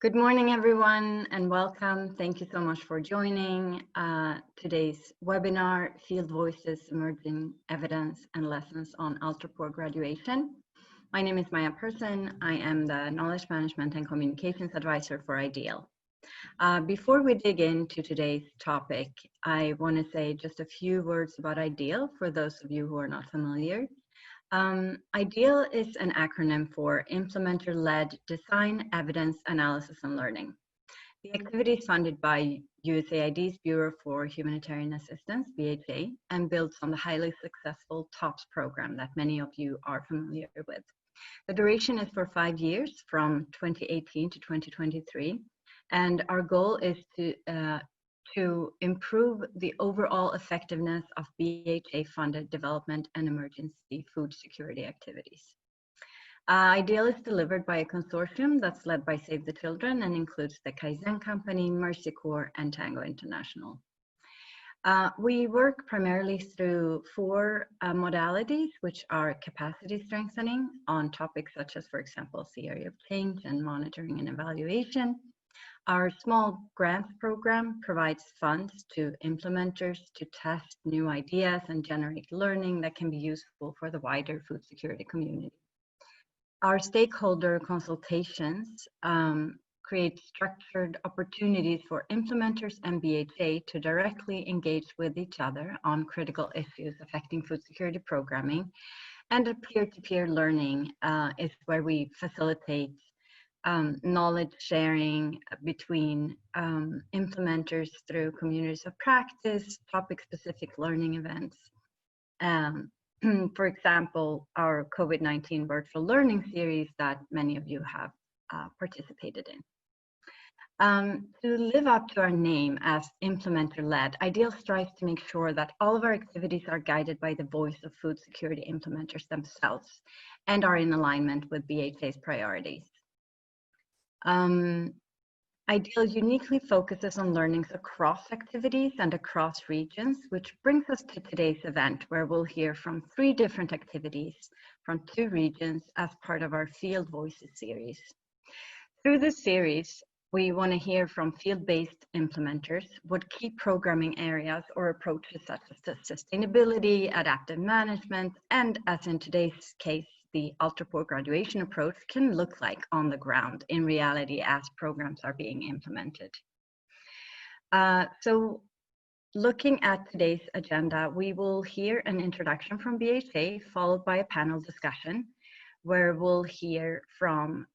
Good morning, everyone, and welcome. Thank you so much for joining today's webinar, Field Voices, Emerging Evidence and Lessons on Ultra-Poor Graduation. My name is Maya Persson. I am the Knowledge Management and Communications Advisor for IDEAL. Before we dig into today's topic, I want to say just a few words about IDEAL for those of you who are not familiar. IDEAL is an acronym for Implementer-Led Design, Evidence, Analysis, and Learning. The activity is funded by USAID's Bureau for Humanitarian Assistance, BHA, and builds on the highly successful TOPS program that many of you are familiar with. The duration is for 5 years, from 2018 to 2023, and our goal is to improve the overall effectiveness of BHA-funded development and emergency food security activities. IDEAL is delivered by a consortium that's led by Save the Children and includes the Kaizen Company, Mercy Corps, and Tango International. We work primarily through 4 modalities, which are capacity strengthening on topics such as, for example, theory of change and monitoring and evaluation. Our small grants program provides funds to implementers to test new ideas and generate learning that can be useful for the wider food security community. Our stakeholder consultations create structured opportunities for implementers and BHA to directly engage with each other on critical issues affecting food security programming. And a peer-to-peer learning is where we facilitate knowledge sharing between implementers through communities of practice, topic-specific learning events. For example, our COVID-19 virtual learning series that many of you have participated in. To live up to our name as implementer-led, IDEAL strives to make sure that all of our activities are guided by the voice of food security implementers themselves and are in alignment with BHA's priorities. IDEAL uniquely focuses on learnings across activities and across regions, which brings us to today's event, where we'll hear from 3 different activities from 2 regions as part of our Field Voices series. Through this series, we want to hear from field-based implementers what key programming areas or approaches such as sustainability, adaptive management, and as in today's case, the ultra-poor graduation approach can look like on the ground in reality as programs are being implemented. So looking at today's agenda, we will hear an introduction from BHA followed by a panel discussion where we'll hear from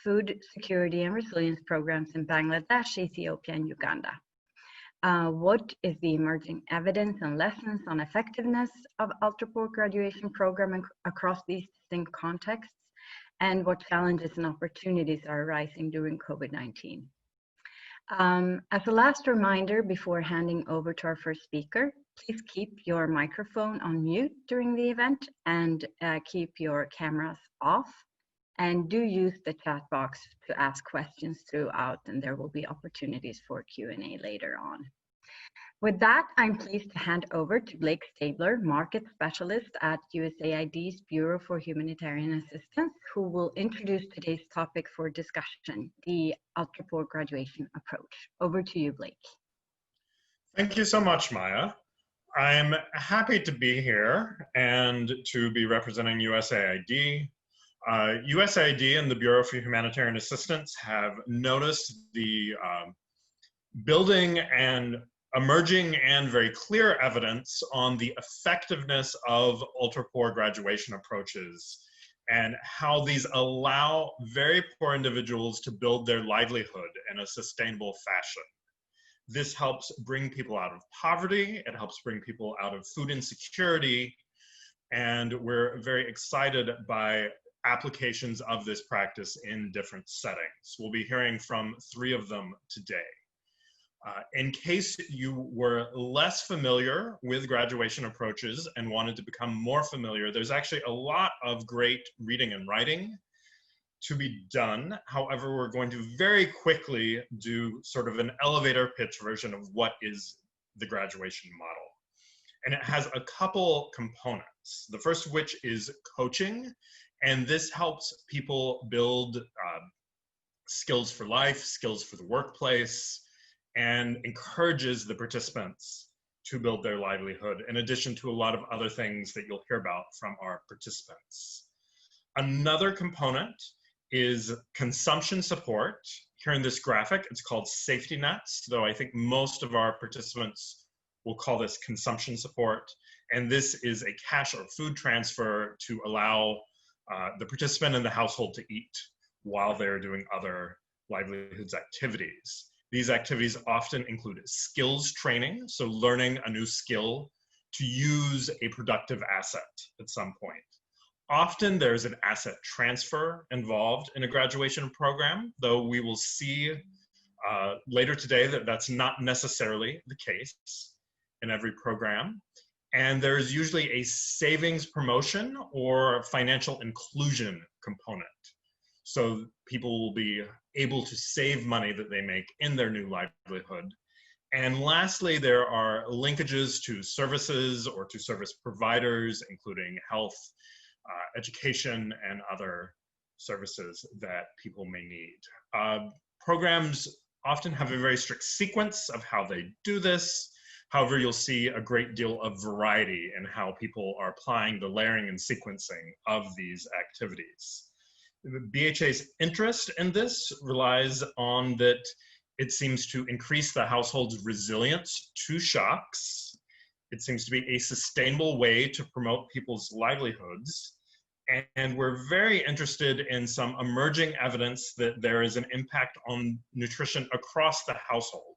food security and resilience programs in Bangladesh, Ethiopia, and Uganda. What is the emerging evidence and lessons on effectiveness of ultra-poor graduation program across these distinct contexts, and what challenges and opportunities are arising during COVID-19? As a last reminder before handing over to our first speaker, please keep your microphone on mute during the event and keep your cameras off. And do use the chat box to ask questions throughout, and there will be opportunities for Q&A later on. With that, I'm pleased to hand over to Blake Stabler, Market Specialist at USAID's Bureau for Humanitarian Assistance, who will introduce today's topic for discussion, the ultra-poor graduation approach. Over to you, Blake. Thank you so much, Maya. I'm happy to be here and to be representing USAID. USAID and the Bureau for Humanitarian Assistance have noticed the building and emerging and very clear evidence on the effectiveness of ultra-poor graduation approaches and how these allow very poor individuals to build their livelihood in a sustainable fashion. This helps bring people out of poverty, it helps bring people out of food insecurity, and we're very excited by applications of this practice in different settings. We'll be hearing from 3 of them today. In case you were less familiar with graduation approaches and wanted to become more familiar, there's actually a lot of great reading and writing to be done. However, we're going to very quickly do sort of an elevator pitch version of what is the graduation model. And it has a couple components. The first of which is coaching. And this helps people build skills for life, skills for the workplace, and encourages the participants to build their livelihood, in addition to a lot of other things that you'll hear about from our participants. Another component is consumption support. Here in this graphic, it's called safety nets, though I think most of our participants will call this consumption support. And this is a cash or food transfer to allow the participant in the household to eat while they're doing other livelihoods activities. These activities often include skills training, so learning a new skill to use a productive asset at some point. Often there's an asset transfer involved in a graduation program, though we will see later today that that's not necessarily the case in every program. And there's usually a savings promotion or financial inclusion component. So people will be able to save money that they make in their new livelihood. And lastly, there are linkages to services or to service providers, including health, education, and other services that people may need. Programs often have a very strict sequence of how they do this. However, you'll see a great deal of variety in how people are applying the layering and sequencing of these activities. BHA's interest in this relies on that it seems to increase the household's resilience to shocks. It seems to be a sustainable way to promote people's livelihoods. And we're very interested in some emerging evidence that there is an impact on nutrition across the household,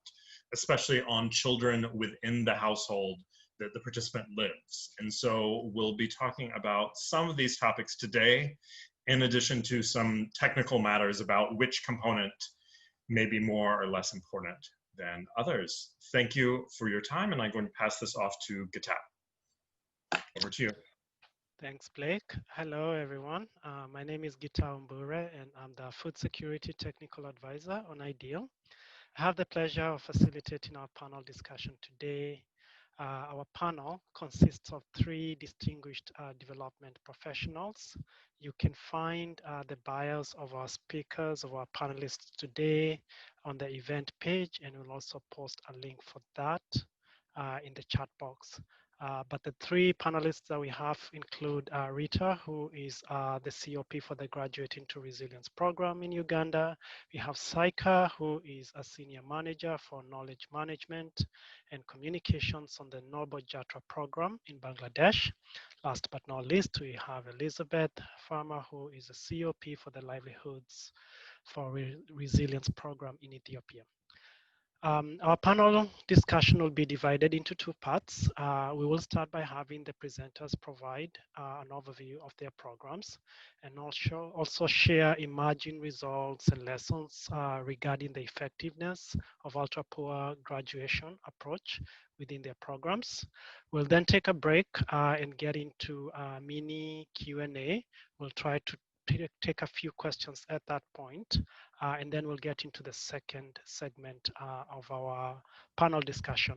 especially on children within the household that the participant lives. And so we'll be talking about some of these topics today, in addition to some technical matters about which component may be more or less important than others. Thank you for your time, and I'm going to pass this off to Gita. Over to you. Thanks, Blake. Hello, everyone. My name is Gita Umbure, and I'm the Food Security Technical Advisor on IDEAL. I have the pleasure of facilitating our panel discussion today. Our panel consists of 3 distinguished development professionals. You can find the bios of our speakers, of our panelists today on the event page, and we'll also post a link for that in the chat box. But the 3 panelists that we have include Rita, who is the COP for the Graduate into Resilience program in Uganda. We have Saika, who is a Senior Manager for Knowledge Management and Communications on the Noble Jatra program in Bangladesh. Last but not least, we have Elizabeth Farmer, who is a COP for the Livelihoods for Resilience program in Ethiopia. Our panel discussion will be divided into 2 parts. We will start by having the presenters provide an overview of their programs and also share emerging results and lessons regarding the effectiveness of ultra-poor graduation approach within their programs. We'll then take a break and get into a mini Q&A. We'll try to take a few questions at that point, and then we'll get into the second segment of our panel discussion.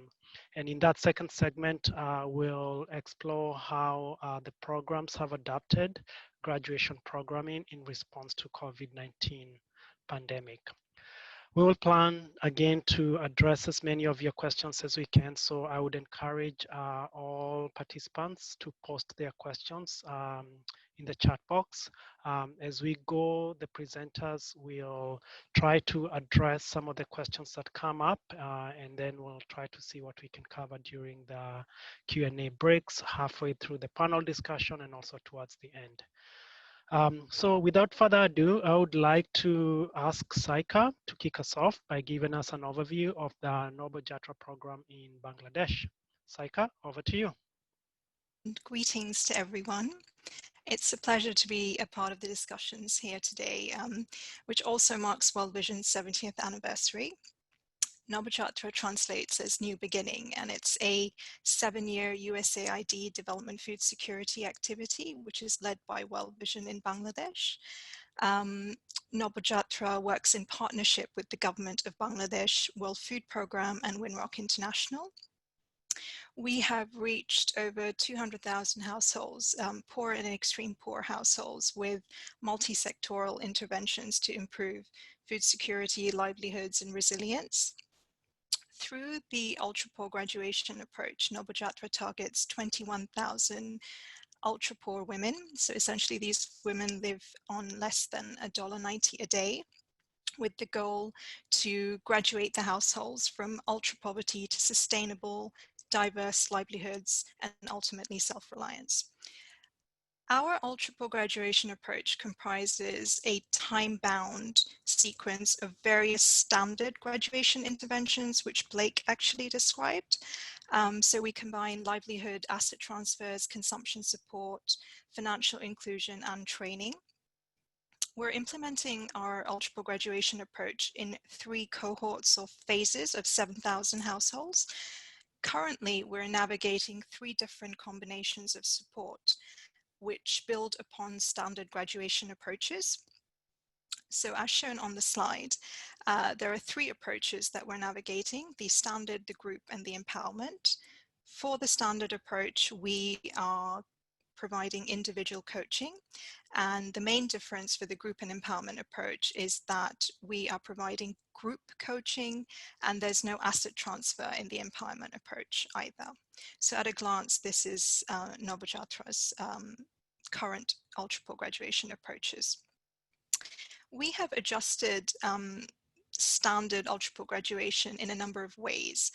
And in that second segment, we'll explore how the programs have adapted graduation programming in response to COVID-19 pandemic. We will plan again to address as many of your questions as we can, so I would encourage all participants to post their questions in the chat box. As we go, the presenters will try to address some of the questions that come up, and then we'll try to see what we can cover during the Q&A breaks, halfway through the panel discussion, and also towards the end. So without further ado, I would like to ask Saika to kick us off by giving us an overview of the Noble Jatra program in Bangladesh. Saika, over to you. Greetings to everyone. It's a pleasure to be a part of the discussions here today, which also marks World Vision's 70th anniversary. Noble Jatra translates as New Beginning, and it's a 7-year USAID development food security activity, which is led by World Vision in Bangladesh. Noble Jatra works in partnership with the government of Bangladesh, World Food Programme, and Winrock International. we have reached over 200,000 households, poor and extreme poor households, with multi-sectoral interventions to improve food security, livelihoods, and resilience. Through the ultra-poor graduation approach, Nobojatra targets 21,000 ultra-poor women. So essentially these women live on less than $1.90 a day, with the goal to graduate the households from ultra-poverty to sustainable, diverse livelihoods, and ultimately self-reliance. Our ultra-poor graduation approach comprises a time-bound sequence of various standard graduation interventions, which Blake actually described. So we combine livelihood, asset transfers, consumption support, financial inclusion, and training. We're implementing our ultra-poor graduation approach in 3 cohorts or phases of 7,000 households. Currently, we're navigating 3 different combinations of support, which build upon standard graduation approaches. So as shown on the slide, there are 3 approaches that we're navigating: the standard, the group, and the empowerment. For the standard approach, we are providing individual coaching. And the main difference for the group and empowerment approach is that we are providing group coaching, and there's no asset transfer in the empowerment approach either. So at a glance, this is Nobojatra's current ultra-poor graduation approaches. We have adjusted standard ultra-poor graduation in a number of ways,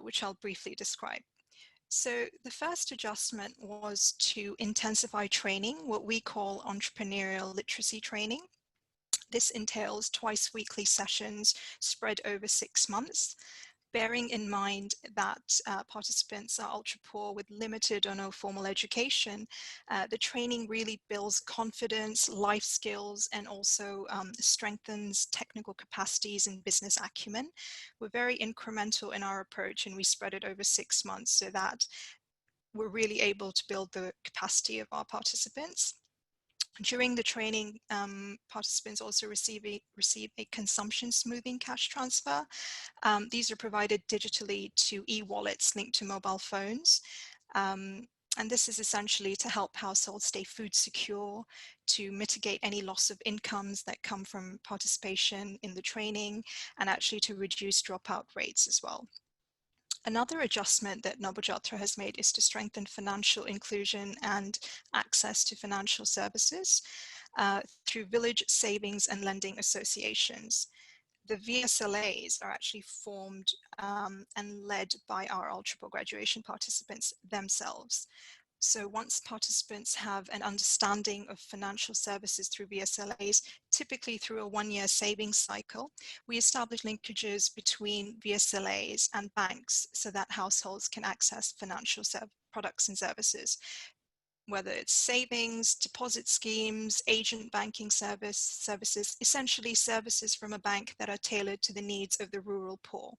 which I'll briefly describe. So the first adjustment was to intensify training, what we call entrepreneurial literacy training. This entails twice weekly sessions spread over 6 months, bearing in mind that participants are ultra poor with limited or no formal education. The training really builds confidence, life skills, and also strengthens technical capacities and business acumen. We're very incremental in our approach, and we spread it over 6 months so that we're really able to build the capacity of our participants. During the training, participants also receive a consumption smoothing cash transfer. These are provided digitally to e-wallets linked to mobile phones. And this is essentially to help households stay food secure, to mitigate any loss of incomes that come from participation in the training, and actually to reduce dropout rates as well. Another adjustment that Nobojatra has made is to strengthen financial inclusion and access to financial services through village savings and lending associations. The VSLAs are actually formed and led by our ultra-poor graduation participants themselves. So once participants have an understanding of financial services through VSLAs, typically through a 1-year savings cycle, we establish linkages between VSLAs and banks so that households can access financial products and services, whether it's savings, deposit schemes, agent banking services, essentially services from a bank that are tailored to the needs of the rural poor.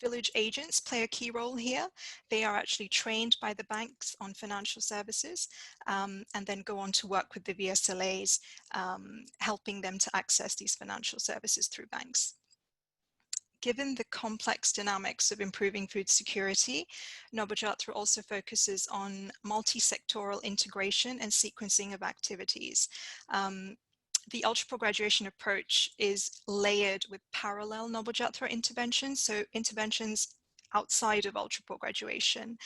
Village agents play a key role here. They are actually trained by the banks on financial services and then go on to work with the VSLAs, helping them to access these financial services through banks. Given the complex dynamics of improving food security, Nobojatra also focuses on multi-sectoral integration and sequencing of activities. The ultra-poor graduation approach is layered with parallel Nobojatra interventions, so interventions outside of ultra-poor graduation.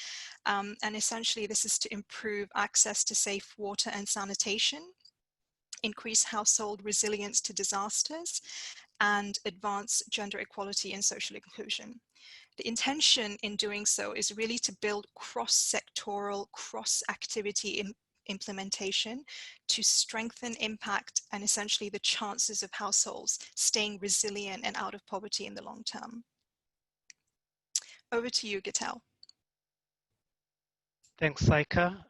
And essentially this is to improve access to safe water and sanitation, increase household resilience to disasters, and advance gender equality and social inclusion. The intention in doing so is really to build cross-sectoral, cross-activity implementation to strengthen impact and essentially the chances of households staying resilient and out of poverty in the long term. Over to you, Gital. Thanks, Saika.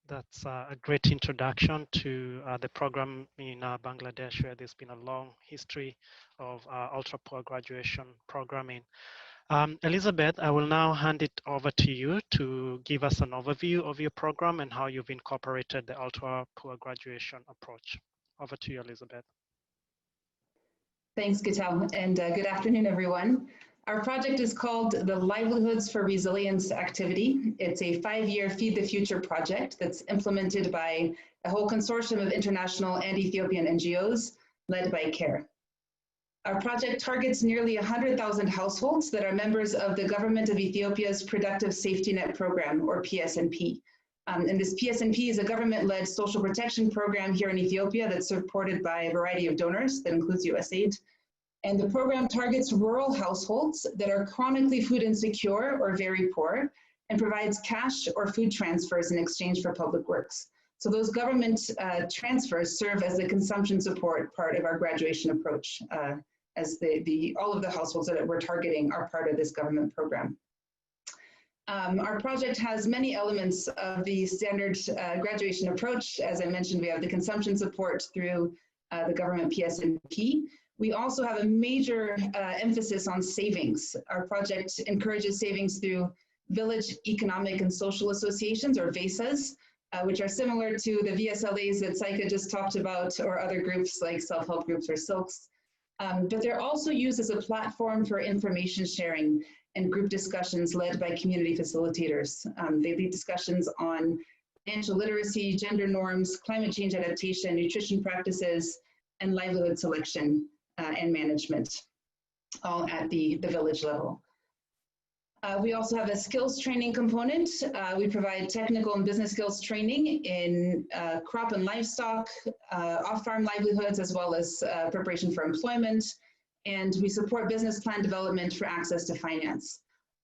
That's a great introduction to the program in Bangladesh, where there's been a long history of ultra-poor graduation programming. Elizabeth, I will now hand it over to you to give us an overview of your program and how you've incorporated the ultra-poor graduation approach. Over to you, Elizabeth. Thanks, Gital, and good afternoon, everyone. Our project is called the Livelihoods for Resilience activity. It's a 5-year Feed the Future project that's implemented by a whole consortium of international and Ethiopian NGOs led by CARE. Our project targets nearly 100,000 households that are members of the Government of Ethiopia's Productive Safety Net Program, or PSNP. And this PSNP is a government-led social protection program here in Ethiopia that's supported by a variety of donors that includes USAID. And the program targets rural households that are chronically food insecure or very poor and provides cash or food transfers in exchange for public works. So those government transfers serve as the consumption support part of our graduation approach, as all of the households that we're targeting are part of this government program. Our project has many elements of the standard graduation approach. As I mentioned, we have the consumption support through the government PSNP. We also have a major emphasis on savings. Our project encourages savings through village economic and social associations, or VESAs, which are similar to the VSLAs that Saika just talked about, or other groups like self-help groups or SILCs. But they're also used as a platform for information sharing and group discussions led by community facilitators. They lead discussions on financial literacy, gender norms, climate change adaptation, nutrition practices, and livelihood selection and management, all at the village level. We also have a skills training component. We provide technical and business skills training in crop and livestock, off-farm livelihoods, as well as preparation for employment. And we support business plan development for access to finance.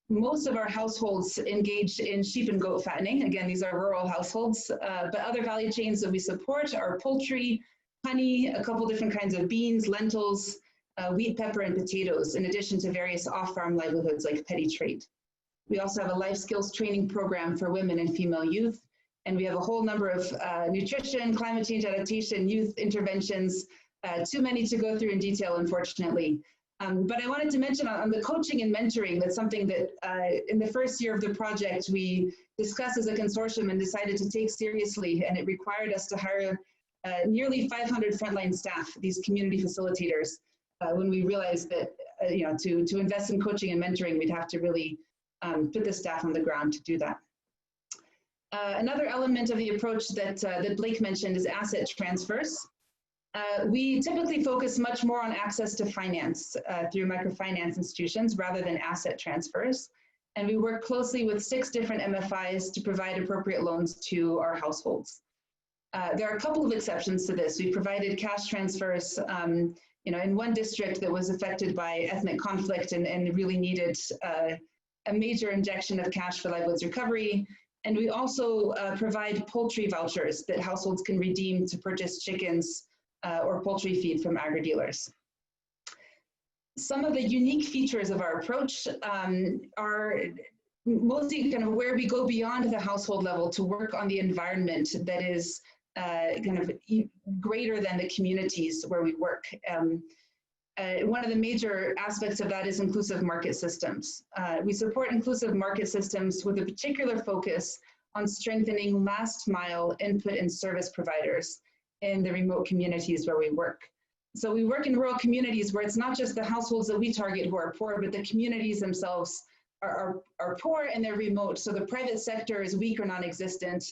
Most of our households engage in sheep and goat fattening. Again, these are rural households, but other value chains that we support are poultry, honey, a couple different kinds of beans, lentils, wheat, pepper, and potatoes, in addition to various off-farm livelihoods like petty trade. We also have a life skills training program for women and female youth, and we have a whole number of nutrition, climate change adaptation, youth interventions, too many to go through in detail, unfortunately. But I wanted to mention on the coaching and mentoring, that's something that in the first year of the project, we discussed as a consortium and decided to take seriously, and it required us to hire nearly 500 frontline staff, these community facilitators, when we realized that to invest in coaching and mentoring, we'd have to really put the staff on the ground to do that. Another element of the approach that Blake mentioned is asset transfers. We typically focus much more on access to finance through microfinance institutions rather than asset transfers. And we work closely with 6 different MFIs to provide appropriate loans to our households. There are a couple of exceptions to this. We provided cash transfers in one district that was affected by ethnic conflict and really needed a major injection of cash for livelihoods recovery. And we also provide poultry vouchers that households can redeem to purchase chickens or poultry feed from agri-dealers. Some of the unique features of our approach are mostly kind of where we go beyond the household level to work on the environment that is kind of greater than the communities where we work. One of the major aspects of that is inclusive market systems. We support inclusive market systems with a particular focus on strengthening last mile input and service providers in the remote communities where we work. So we work in rural communities where it's not just the households that we target who are poor, but the communities themselves are poor and they're remote. So the private sector is weak or non-existent.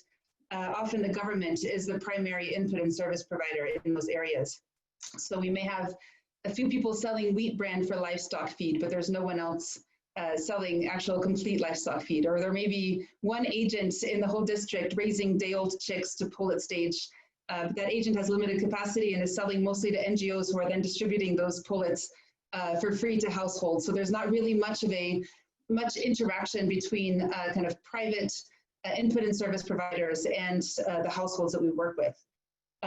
Often the government is the primary input and service provider in those areas. So we may have a few people selling wheat bran for livestock feed, but there's no one else selling actual complete livestock feed. Or there may be one agent in the whole district raising day-old chicks to pullet stage. That agent has limited capacity and is selling mostly to NGOs who are then distributing those pullets for free to households. So there's not really much interaction between kind of private input and service providers and the households that we work with.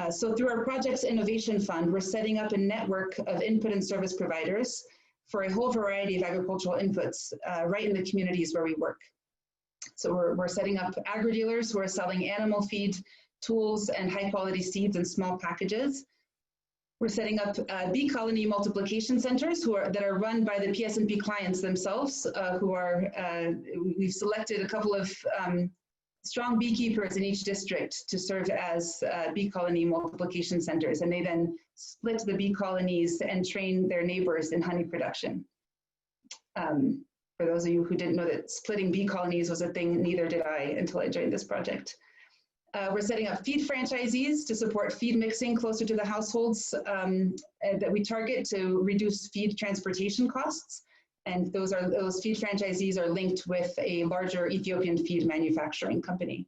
So through our Projects Innovation Fund, we're setting up a network of input and service providers for a whole variety of agricultural inputs right in the communities where we work. So we're setting up agri-dealers who are selling animal feed, tools, and high-quality seeds in small packages. We're setting up bee colony multiplication centers that are run by the PSNP clients themselves, we've selected a couple of strong beekeepers in each district to serve as bee colony multiplication centers, and they then split the bee colonies and train their neighbors in honey production. For those of you who didn't know that splitting bee colonies was a thing, neither did I until I joined this project. We're setting up feed franchisees to support feed mixing closer to the households that we target to reduce feed transportation costs. And those feed franchisees are linked with a larger Ethiopian feed manufacturing company.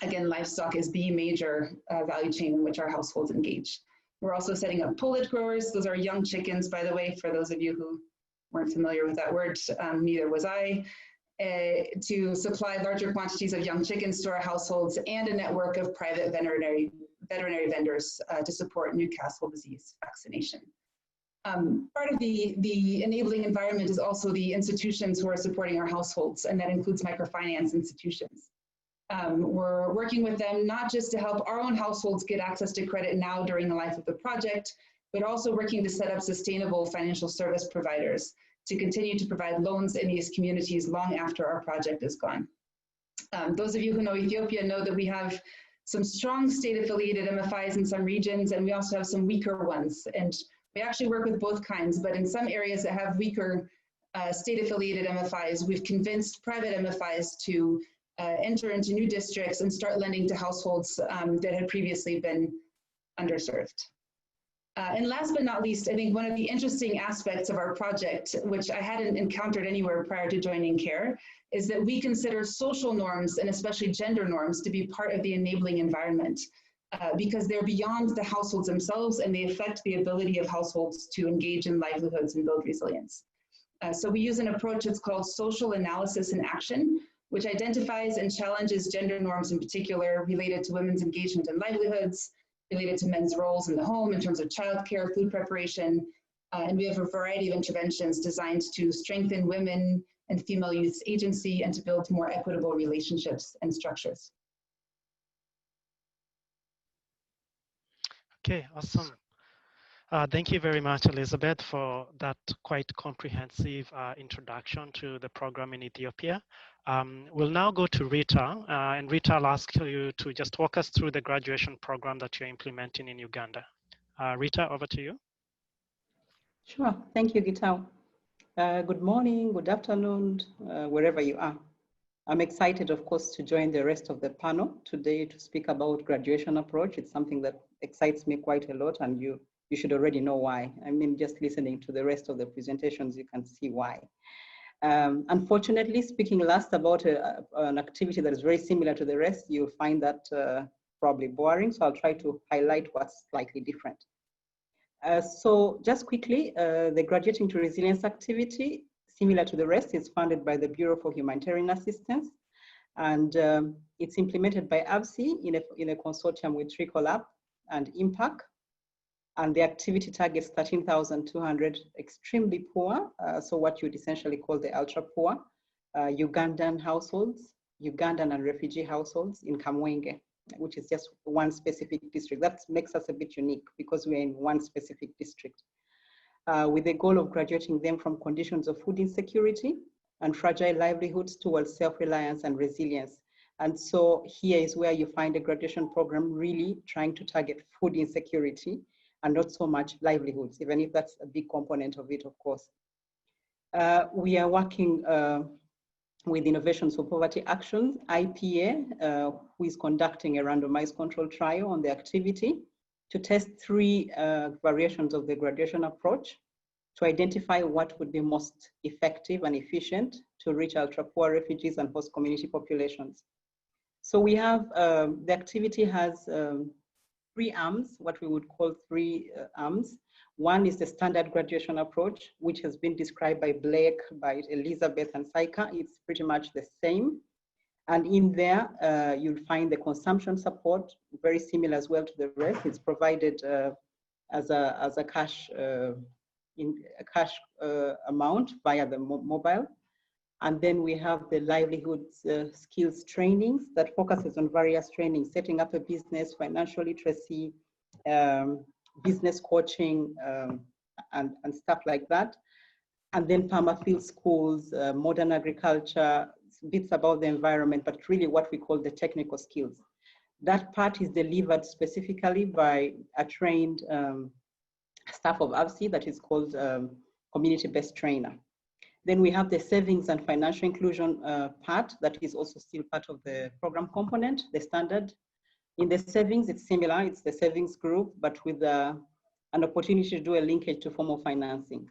Again, livestock is the major value chain in which our households engage. We're also setting up pullet growers. Those are young chickens, by the way, for those of you who weren't familiar with that word, neither was I, to supply larger quantities of young chickens to our households, and a network of private veterinary vendors to support Newcastle disease vaccination. Part of the enabling environment is also the institutions who are supporting our households, and that includes microfinance institutions. We're working with them not just to help our own households get access to credit now during the life of the project, but also working to set up sustainable financial service providers to continue to provide loans in these communities long after our project is gone. Those of you who know Ethiopia know that we have some strong state-affiliated MFIs in some regions, and we also have some weaker ones. And we actually work with both kinds, but in some areas that have weaker state-affiliated MFIs, we've convinced private MFIs to enter into new districts and start lending to households that had previously been underserved. And last but not least, I think one of the interesting aspects of our project, which I hadn't encountered anywhere prior to joining CARE, is that we consider social norms, and especially gender norms, to be part of the enabling environment because they're beyond the households themselves, and they affect the ability of households to engage in livelihoods and build resilience. So we use an approach that's called social analysis and action, which identifies and challenges gender norms in particular related to women's engagement in livelihoods, related to men's roles in the home in terms of childcare, food preparation, and we have a variety of interventions designed to strengthen women and female youth's agency and to build more equitable relationships and structures. Okay, awesome. Thank you very much, Elizabeth, for that quite comprehensive introduction to the program in Ethiopia. We'll now go to Rita, and Rita, I'll ask you to just walk us through the graduation program that you're implementing in Uganda. Rita, over to you. Sure, thank you, Gitao. Good morning, good afternoon, wherever you are. I'm excited, of course, to join the rest of the panel today to speak about graduation approach. It's something that excites me quite a lot, and you should already know why. I mean, just listening to the rest of the presentations, you can see why. Unfortunately, speaking last about an activity that is very similar to the rest, you'll find that probably boring, so I'll try to highlight what's slightly different. So just quickly, the Graduating to Resilience activity, similar to the rest, is funded by the Bureau for Humanitarian Assistance, and it's implemented by AVSI in a consortium with Tricolab and IMPAC. And the activity targets 13,200 extremely poor, so what you'd essentially call the ultra poor, Ugandan households, Ugandan and refugee households in Kamwenge, which is just one specific district. That makes us a bit unique because we're in one specific district, with the goal of graduating them from conditions of food insecurity and fragile livelihoods towards self-reliance and resilience. And so here is where you find a graduation program really trying to target food insecurity and not so much livelihoods, even if that's a big component of it, of course. We are working with Innovations for Poverty Actions, IPA, who is conducting a randomized control trial on the activity to test 3 variations of the graduation approach to identify what would be most effective and efficient to reach ultra-poor refugees and host community populations. So we have, the activity has 3 arms, what we would call 3 arms. One is the standard graduation approach, which has been described by Blake, by Elizabeth and Saika. It's pretty much the same. And in there, you'll find the consumption support, very similar as well to the rest. It's provided as a cash, amount via the mobile. And then we have the livelihoods skills trainings that focuses on various trainings, setting up a business, financial literacy, business coaching, and stuff like that. And then permafield schools, modern agriculture, bits about the environment, but really what we call the technical skills. That part is delivered specifically by a trained staff of AVSI that is called community-based trainer. Then we have the savings and financial inclusion part that is also still part of the program component, the standard. In the savings, it's similar, it's the savings group, but with an opportunity to do a linkage to formal financing.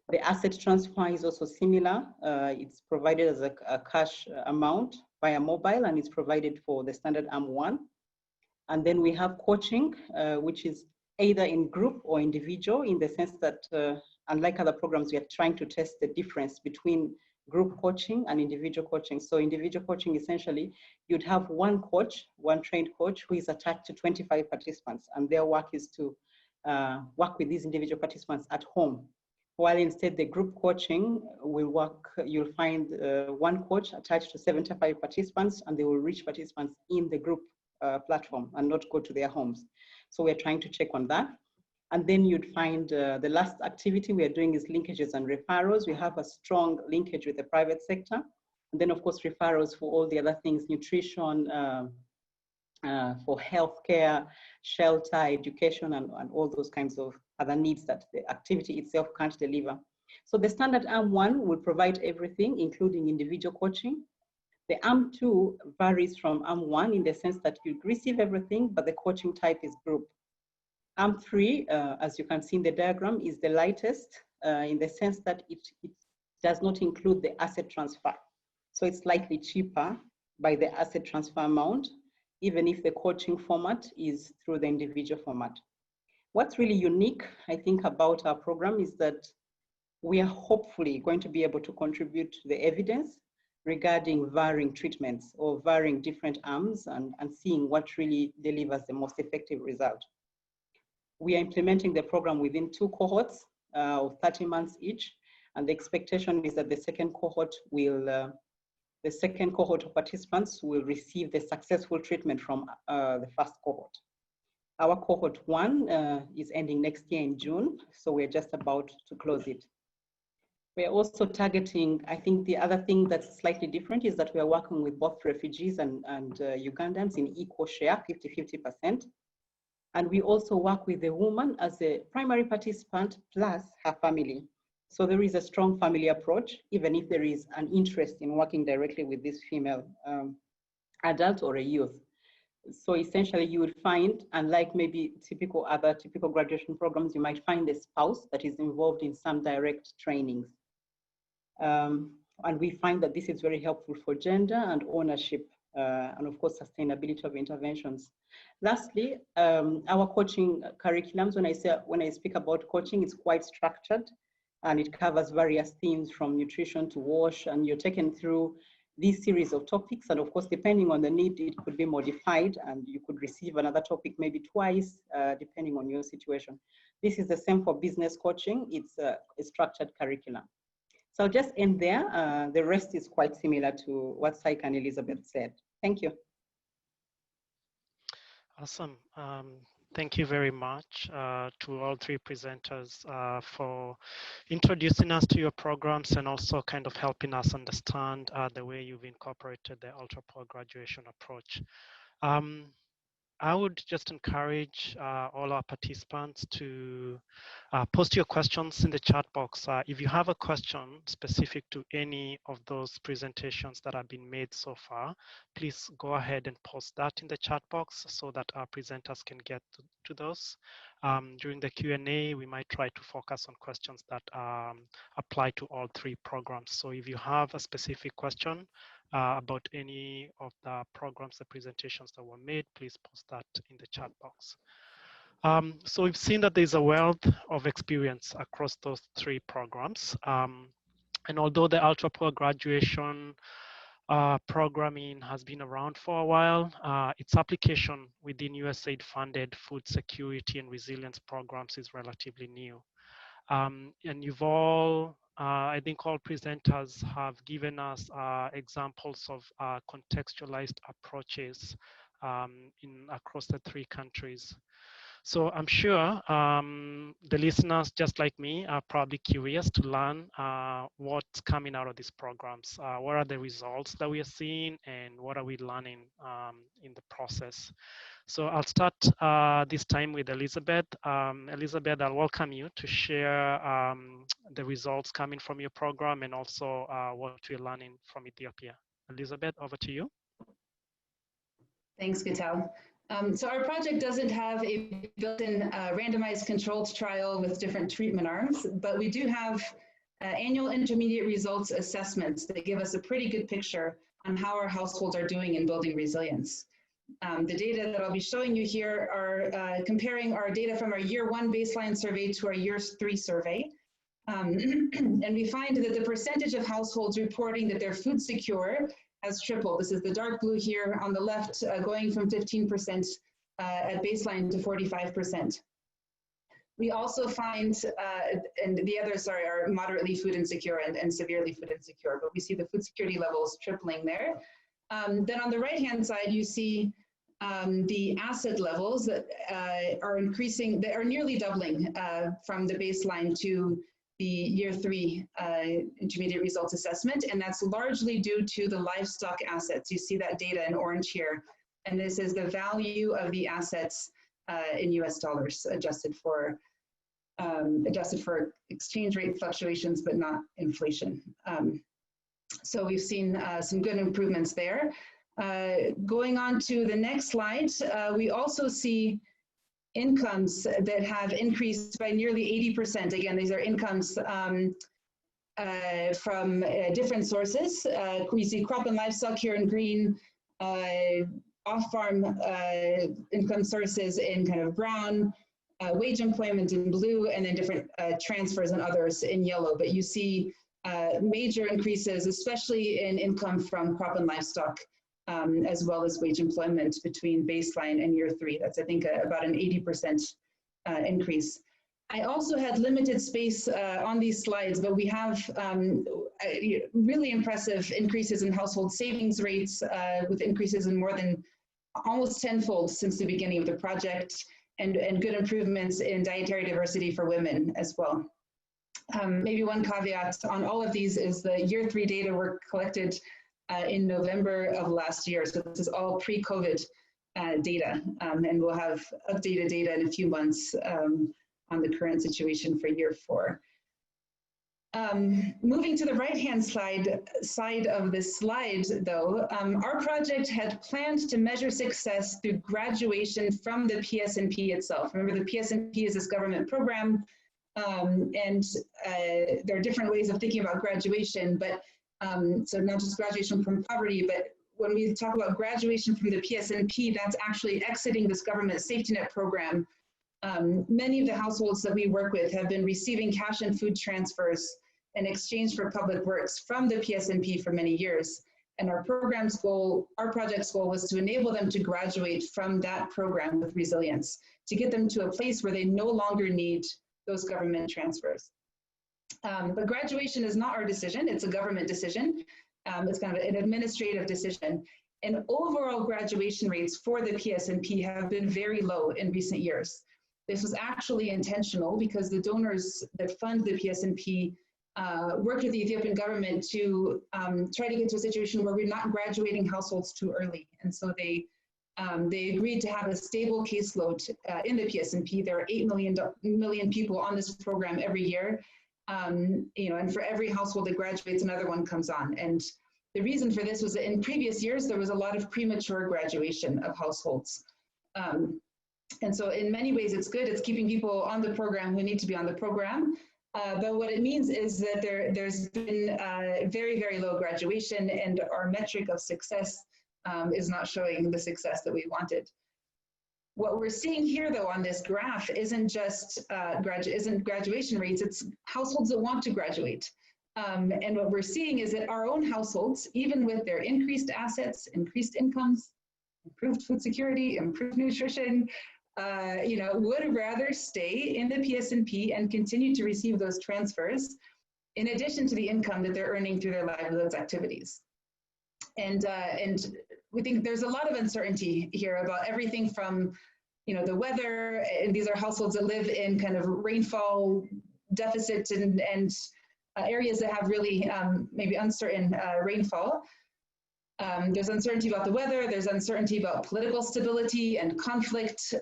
The asset transfer is also similar. It's provided as a cash amount via mobile, and it's provided for the standard AM1. And then we have coaching, which is either in group or individual, in the sense that unlike other programs, we are trying to test the difference between group coaching and individual coaching. So individual coaching, essentially, you'd have one coach, one trained coach who is attached to 25 participants, and their work is to work with these individual participants at home. While instead the group coaching will work, you'll find one coach attached to 75 participants, and they will reach participants in the group platform and not go to their homes. So we're trying to check on that. And then you'd find the last activity we are doing is linkages and referrals. We have a strong linkage with the private sector. And then of course, referrals for all the other things, nutrition, for healthcare, shelter, education, and all those kinds of other needs that the activity itself can't deliver. So the standard AM1 will provide everything, including individual coaching. The AM2 varies from AM1 in the sense that you receive everything, but the coaching type is group. AM3, as you can see in the diagram, is the lightest in the sense that it does not include the asset transfer. So it's slightly cheaper by the asset transfer amount, even if the coaching format is through the individual format. What's really unique, I think, about our program is that we are hopefully going to be able to contribute to the evidence regarding varying treatments or varying different arms and seeing what really delivers the most effective result. We are implementing the program within 2 cohorts of 30 months each, and the expectation is that the second cohort of participants will receive the successful treatment from the first cohort. Our cohort 1 is ending next year in June, so we're just about to close it. We're also targeting, I think the other thing that's slightly different is that we are working with both refugees and Ugandans in equal share, 50-50%. And we also work with the woman as a primary participant plus her family. So there is a strong family approach, even if there is an interest in working directly with this female adult or a youth. So essentially you would find, unlike maybe typical graduation programs, you might find a spouse that is involved in some direct trainings. And we find that this is very helpful for gender and ownership, and of course, sustainability of interventions. Lastly, our coaching curriculums, when I speak about coaching, it's quite structured and it covers various themes from nutrition to WASH, and you're taken through this series of topics. And of course, depending on the need, it could be modified and you could receive another topic maybe twice, depending on your situation. This is the same for business coaching. It's a structured curriculum. So I'll just end there. The rest is quite similar to what Syke and Elizabeth said. Thank you. Awesome. Thank you very much to all 3 presenters for introducing us to your programs and also kind of helping us understand the way you've incorporated the ultra-poor graduation approach. I would just encourage all our participants to post your questions in the chat box. If you have a question specific to any of those presentations that have been made so far, please go ahead and post that in the chat box so that our presenters can get to those. During the Q&A, we might try to focus on questions that apply to all 3 programs. So if you have a specific question about any of the programs, the presentations that were made, please post that in the chat box. So we've seen that there's a wealth of experience across those 3 programs. And although the ultra-poor graduation programming has been around for a while, its application within USAID-funded food security and resilience programs is relatively new. And you've all, I think all presenters have given us examples of contextualized approaches across the 3 countries. So I'm sure the listeners, just like me, are probably curious to learn what's coming out of these programs. What are the results that we are seeing, and what are we learning in the process? So I'll start this time with Elizabeth. Elizabeth, I'll welcome you to share the results coming from your program and also what we're learning from Ethiopia. Elizabeth, over to you. Thanks, Gitao. So our project doesn't have a built-in randomized controlled trial with different treatment arms, but we do have annual intermediate results assessments that give us a pretty good picture on how our households are doing in building resilience. The data that I'll be showing you here are comparing our data from our year 1 baseline survey to our year 3 survey. And we find that the percentage of households reporting that they're food secure has tripled. This is the dark blue here on the left, going from 15% at baseline to 45%. We also find, and the others are moderately food insecure and severely food insecure, but we see the food security levels tripling there. Then on the right-hand side, you see the asset levels that are increasing, that are nearly doubling from the baseline to the year 3 intermediate results assessment, and that's largely due to the livestock assets. You see that data in orange here, and this is the value of the assets in US dollars, adjusted for exchange rate fluctuations, but not inflation. So we've seen some good improvements there. Going on to the next slide, we also see incomes that have increased by nearly 80%. Again, these are incomes from different sources. We see crop and livestock here in green, off-farm income sources in kind of brown, wage employment in blue, and then different transfers and others in yellow. But you see major increases, especially in income from crop and livestock, as well as wage employment between baseline and year 3. That's, I think, about an 80% increase. I also had limited space on these slides, but we have really impressive increases in household savings rates, with increases in more than almost tenfold since the beginning of the project, and good improvements in dietary diversity for women as well. Maybe one caveat on all of these is the year 3 data were collected in November of last year. So this is all pre-COVID data, and we'll have updated data in a few months on the current situation for year 4. Moving to the right-hand side of this slide, though, our project had planned to measure success through graduation from the PSNP itself. Remember, the PSNP is this government program, and there are different ways of thinking about graduation, but so not just graduation from poverty, but when we talk about graduation from the PSNP, that's actually exiting this government safety net program. Many of the households that we work with have been receiving cash and food transfers in exchange for public works from the PSNP for many years. And our project's goal was to enable them to graduate from that program with resilience, to get them to a place where they no longer need those government transfers. But graduation is not our decision, it's a government decision. It's kind of an administrative decision. And overall graduation rates for the PSNP have been very low in recent years. This was actually intentional because the donors that fund the PSNP worked with the Ethiopian government to try to get to a situation where we're not graduating households too early. And so they agreed to have a stable caseload in the PSNP. There are 8 million people on this program every year. And for every household that graduates, another one comes on. And the reason for this was that in previous years, there was a lot of premature graduation of households. And so in many ways, it's good. It's keeping people on the program who need to be on the program. But what it means is that there's been very, very low graduation, and our metric of success is not showing the success that we wanted. What we're seeing here, though, on this graph isn't just graduation rates, it's households that want to graduate. And what we're seeing is that our own households, even with their increased assets, increased incomes, improved food security, improved nutrition, would rather stay in the PSNP and continue to receive those transfers in addition to the income that they're earning through their livelihoods activities. And we think there's a lot of uncertainty here about everything from the weather, and these are households that live in kind of rainfall deficit and areas that have really maybe uncertain rainfall. There's uncertainty about the weather, there's uncertainty about political stability and conflict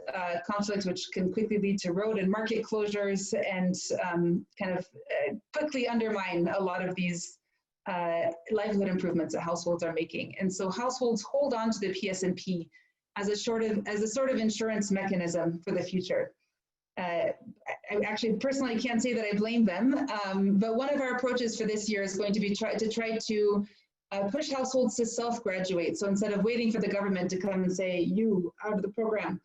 which can quickly lead to road and market closures and quickly undermine a lot of these livelihood improvements that households are making. And so households hold on to the PSNP as a sort of insurance mechanism for the future. I actually personally can't say that I blame them, but one of our approaches for this year is going to be try to push households to self-graduate. So instead of waiting for the government to come and say, you out of the program,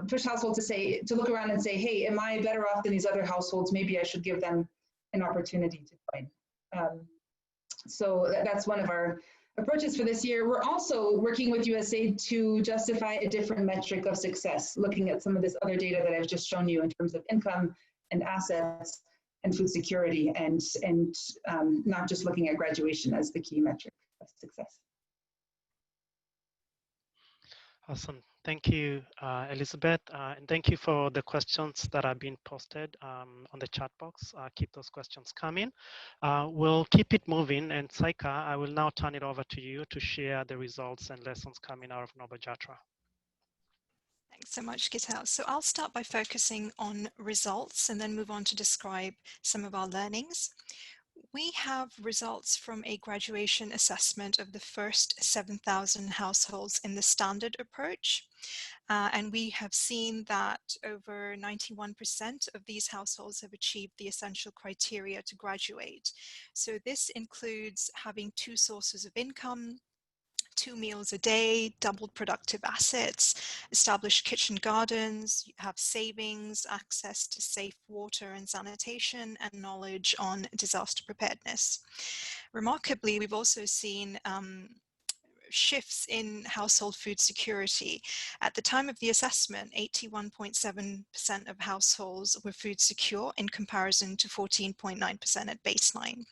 push households to look around and say, hey, am I better off than these other households? Maybe I should give them an opportunity to join. So that's one of our approaches for this year. We're also working with USAID to justify a different metric of success, looking at some of this other data that I've just shown you in terms of income and assets and food security, and not just looking at graduation as the key metric of success. Awesome. Thank you, Elizabeth. And thank you for the questions that have been posted on the chat box. Keep those questions coming. We'll keep it moving. And Saika, I will now turn it over to you to share the results and lessons coming out of Nobajatra. Thanks so much, Gitao. So I'll start by focusing on results and then move on to describe some of our learnings. We have results from a graduation assessment of the first 7,000 households in the standard approach. And we have seen that over 91% of these households have achieved the essential criteria to graduate. So this includes having 2 sources of income, 2 meals a day, doubled productive assets, established kitchen gardens, have savings, access to safe water and sanitation, and knowledge on disaster preparedness. Remarkably, we've also seen shifts in household food security. At the time of the assessment, 81.7% of households were food secure in comparison to 14.9% at baseline.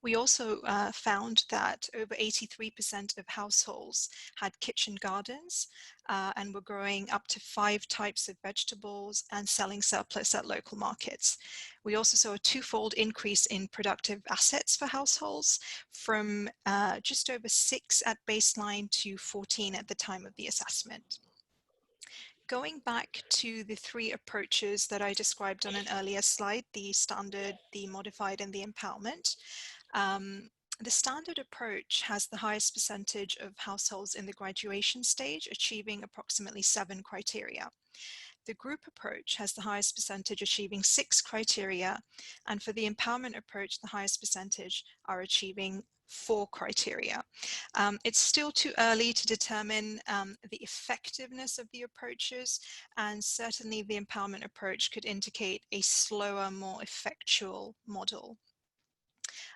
We also found that over 83% of households had kitchen gardens and were growing up to 5 types of vegetables and selling surplus at local markets. We also saw a 2-fold increase in productive assets for households from just over 6 at baseline to 14 at the time of the assessment. Going back to the 3 approaches that I described on an earlier slide, the standard, the modified, and the empowerment, the standard approach has the highest percentage of households in the graduation stage, achieving approximately 7 criteria. The group approach has the highest percentage, achieving 6 criteria, and for the empowerment approach, the highest percentage are achieving 4 criteria. It's still too early to determine the effectiveness of the approaches, and certainly the empowerment approach could indicate a slower, more effectual model.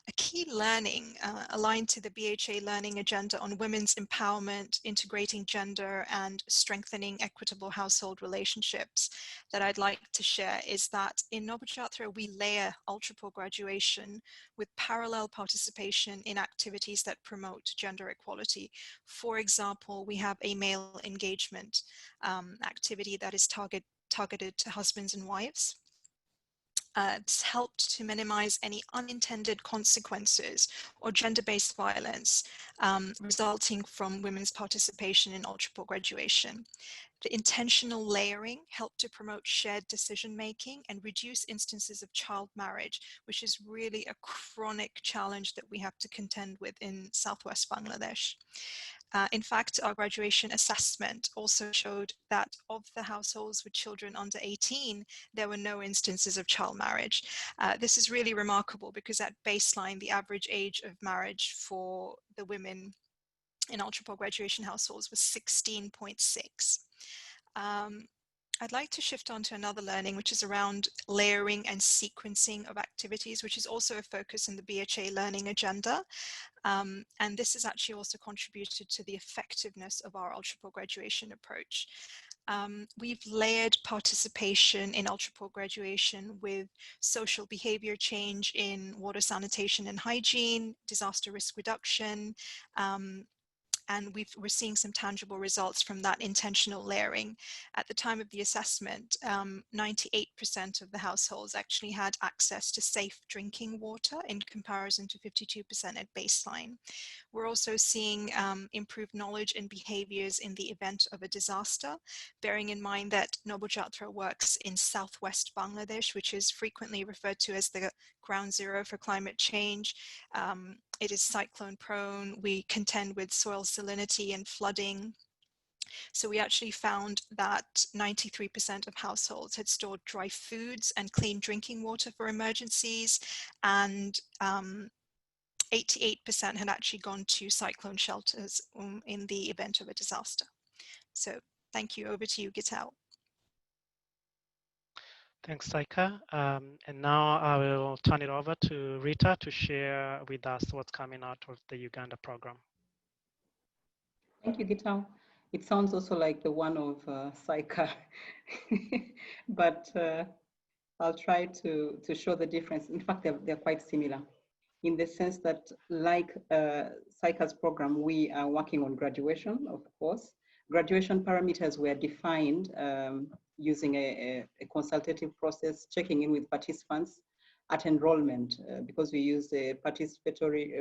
A key learning aligned to the BHA learning agenda on women's empowerment, integrating gender, and strengthening equitable household relationships that I'd like to share is that in Nobajatra, we layer ultra-poor graduation with parallel participation in activities that promote gender equality. For example, we have a male engagement activity that is targeted to husbands and wives. It's helped to minimize any unintended consequences or gender-based violence resulting from women's participation in ultra-poor graduation. The intentional layering helped to promote shared decision-making and reduce instances of child marriage, which is really a chronic challenge that we have to contend with in Southwest Bangladesh. In fact, our graduation assessment also showed that of the households with children under 18, there were no instances of child marriage. This is really remarkable because at baseline, the average age of marriage for the women in ultra-poor graduation households was 16.6. I'd like to shift on to another learning, which is around layering and sequencing of activities, which is also a focus in the BHA learning agenda. And this has actually also contributed to the effectiveness of our ultra-poor graduation approach. We've layered participation in ultra-poor graduation with social behavior change in water, sanitation, and hygiene, disaster risk reduction, and we're seeing some tangible results from that intentional layering. At the time of the assessment, 98% of the households actually had access to safe drinking water in comparison to 52% at baseline. We're also seeing improved knowledge and behaviors in the event of a disaster, bearing in mind that Noble Jatra works in southwest Bangladesh, which is frequently referred to as the ground zero for climate change. It is cyclone prone. We contend with soil salinity and flooding. So we actually found that 93% of households had stored dry foods and clean drinking water for emergencies, and 88% had actually gone to cyclone shelters in the event of a disaster. So thank you. Over to you, Gitao. Thanks, Saika. And now I will turn it over to Rita to share with us what's coming out of the Uganda program. Thank you, Gitao. It sounds also like the one of Saika, but I'll try to show the difference. In fact, they're quite similar in the sense that, like Saika's program, we are working on graduation, of course. Graduation parameters were defined using a consultative process, checking in with participants at enrollment, because we use a participatory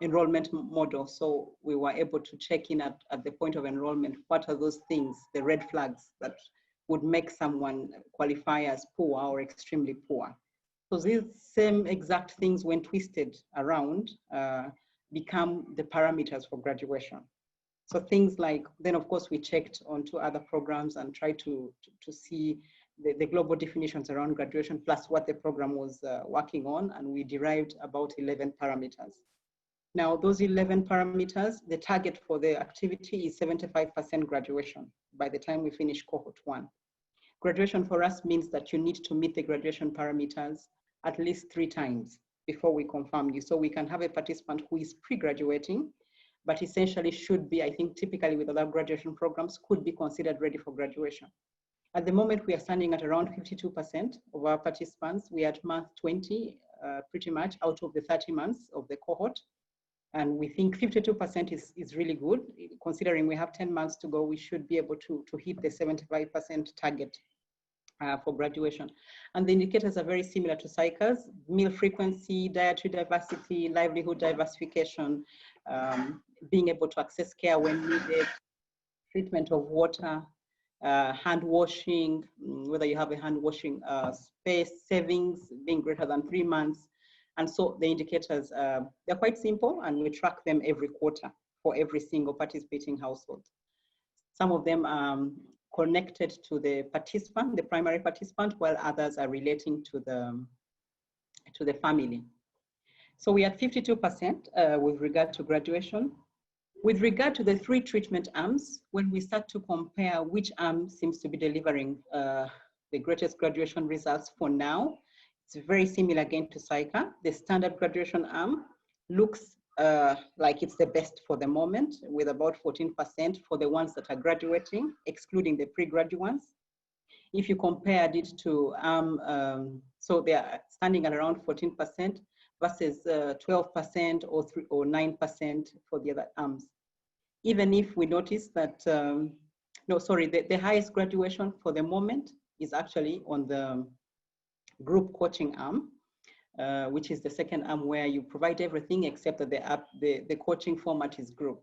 enrollment model. So we were able to check in at the point of enrollment. What are those things, the red flags that would make someone qualify as poor or extremely poor? So these same exact things, when twisted around, become the parameters for graduation. So things like, then of course we checked onto other programs and tried to see the global definitions around graduation plus what the program was working on, and we derived about 11 parameters. Now those 11 parameters, the target for the activity is 75% graduation by the time we finish cohort 1. Graduation for us means that you need to meet the graduation parameters at least 3 times before we confirm you. So we can have a participant who is pre-graduating, but essentially should be, I think typically with other graduation programs, could be considered ready for graduation. At the moment, we are standing at around 52% of our participants. We are at month 20, pretty much out of the 30 months of the cohort. And we think 52% is really good. Considering we have 10 months to go, we should be able to hit the 75% target for graduation. And the indicators are very similar to Saika's: meal frequency, dietary diversity, livelihood diversification, being able to access care when needed, treatment of water, hand washing, whether you have a hand washing space, savings being greater than 3 months. And so the indicators, they're quite simple, and we track them every quarter for every single participating household. Some of them connected to the participant, the primary participant, while others are relating to the family. So we are at 52% with regard to graduation. With regard to the 3 treatment arms, when we start to compare which arm seems to be delivering the greatest graduation results for now, it's very similar again to Saika. The standard graduation arm looks like it's the best for the moment, with about 14% for the ones that are graduating, excluding the pre-graduates. If you compared it to so they are standing at around 14% versus 12% or 9% for the other arms. Even if we notice that, the highest graduation for the moment is actually on the group coaching arm, which is the second arm where you provide everything except that the coaching format is group.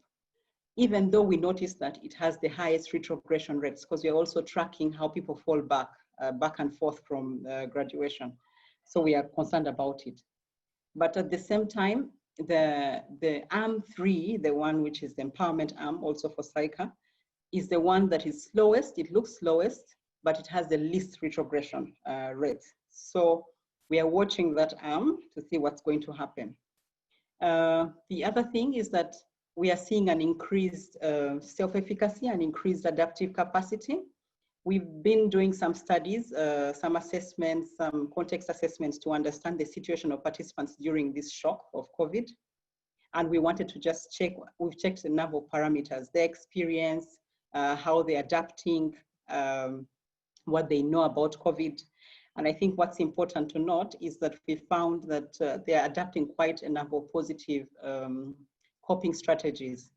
Even though we notice that it has the highest retrogression rates, because we're also tracking how people fall back and forth from graduation. So we are concerned about it. But at the same time, the arm 3, the one which is the empowerment arm, also for Saika, is the one that is slowest. It looks slowest, but it has the least retrogression rates. So we are watching that arm to see what's going to happen. The other thing is that we are seeing an increased self-efficacy and increased adaptive capacity. We've been doing some studies, some assessments, some context assessments to understand the situation of participants during this shock of COVID. And we wanted to just check, we've checked a number of parameters, their experience, how they're adapting, what they know about COVID. And I think what's important to note is that we found that they are adapting quite a number of positive coping strategies.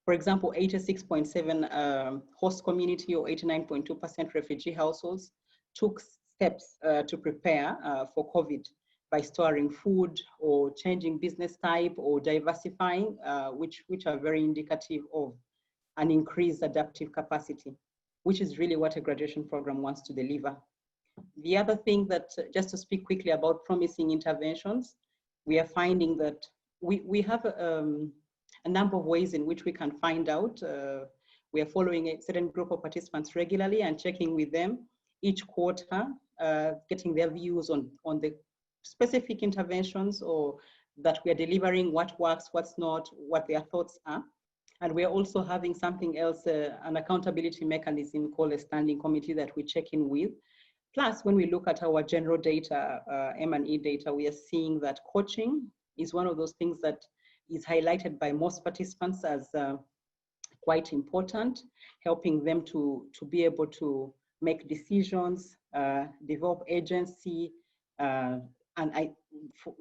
For example, 86.7 host community or 89.2% refugee households took steps to prepare for COVID by storing food or changing business type or diversifying, which are very indicative of an increased adaptive capacity, which is really what a graduation program wants to deliver. The other thing that, just to speak quickly about promising interventions, we are finding that we have a number of ways in which we can find out. We are following a certain group of participants regularly and checking with them each quarter, getting their views on the specific interventions or that we are delivering, what works, what's not, what their thoughts are. And we are also having something else, an accountability mechanism called a standing committee that we check in with. Plus, when we look at our general data, M&E data, we are seeing that coaching is one of those things that is highlighted by most participants as quite important, helping them to be able to make decisions, develop agency, and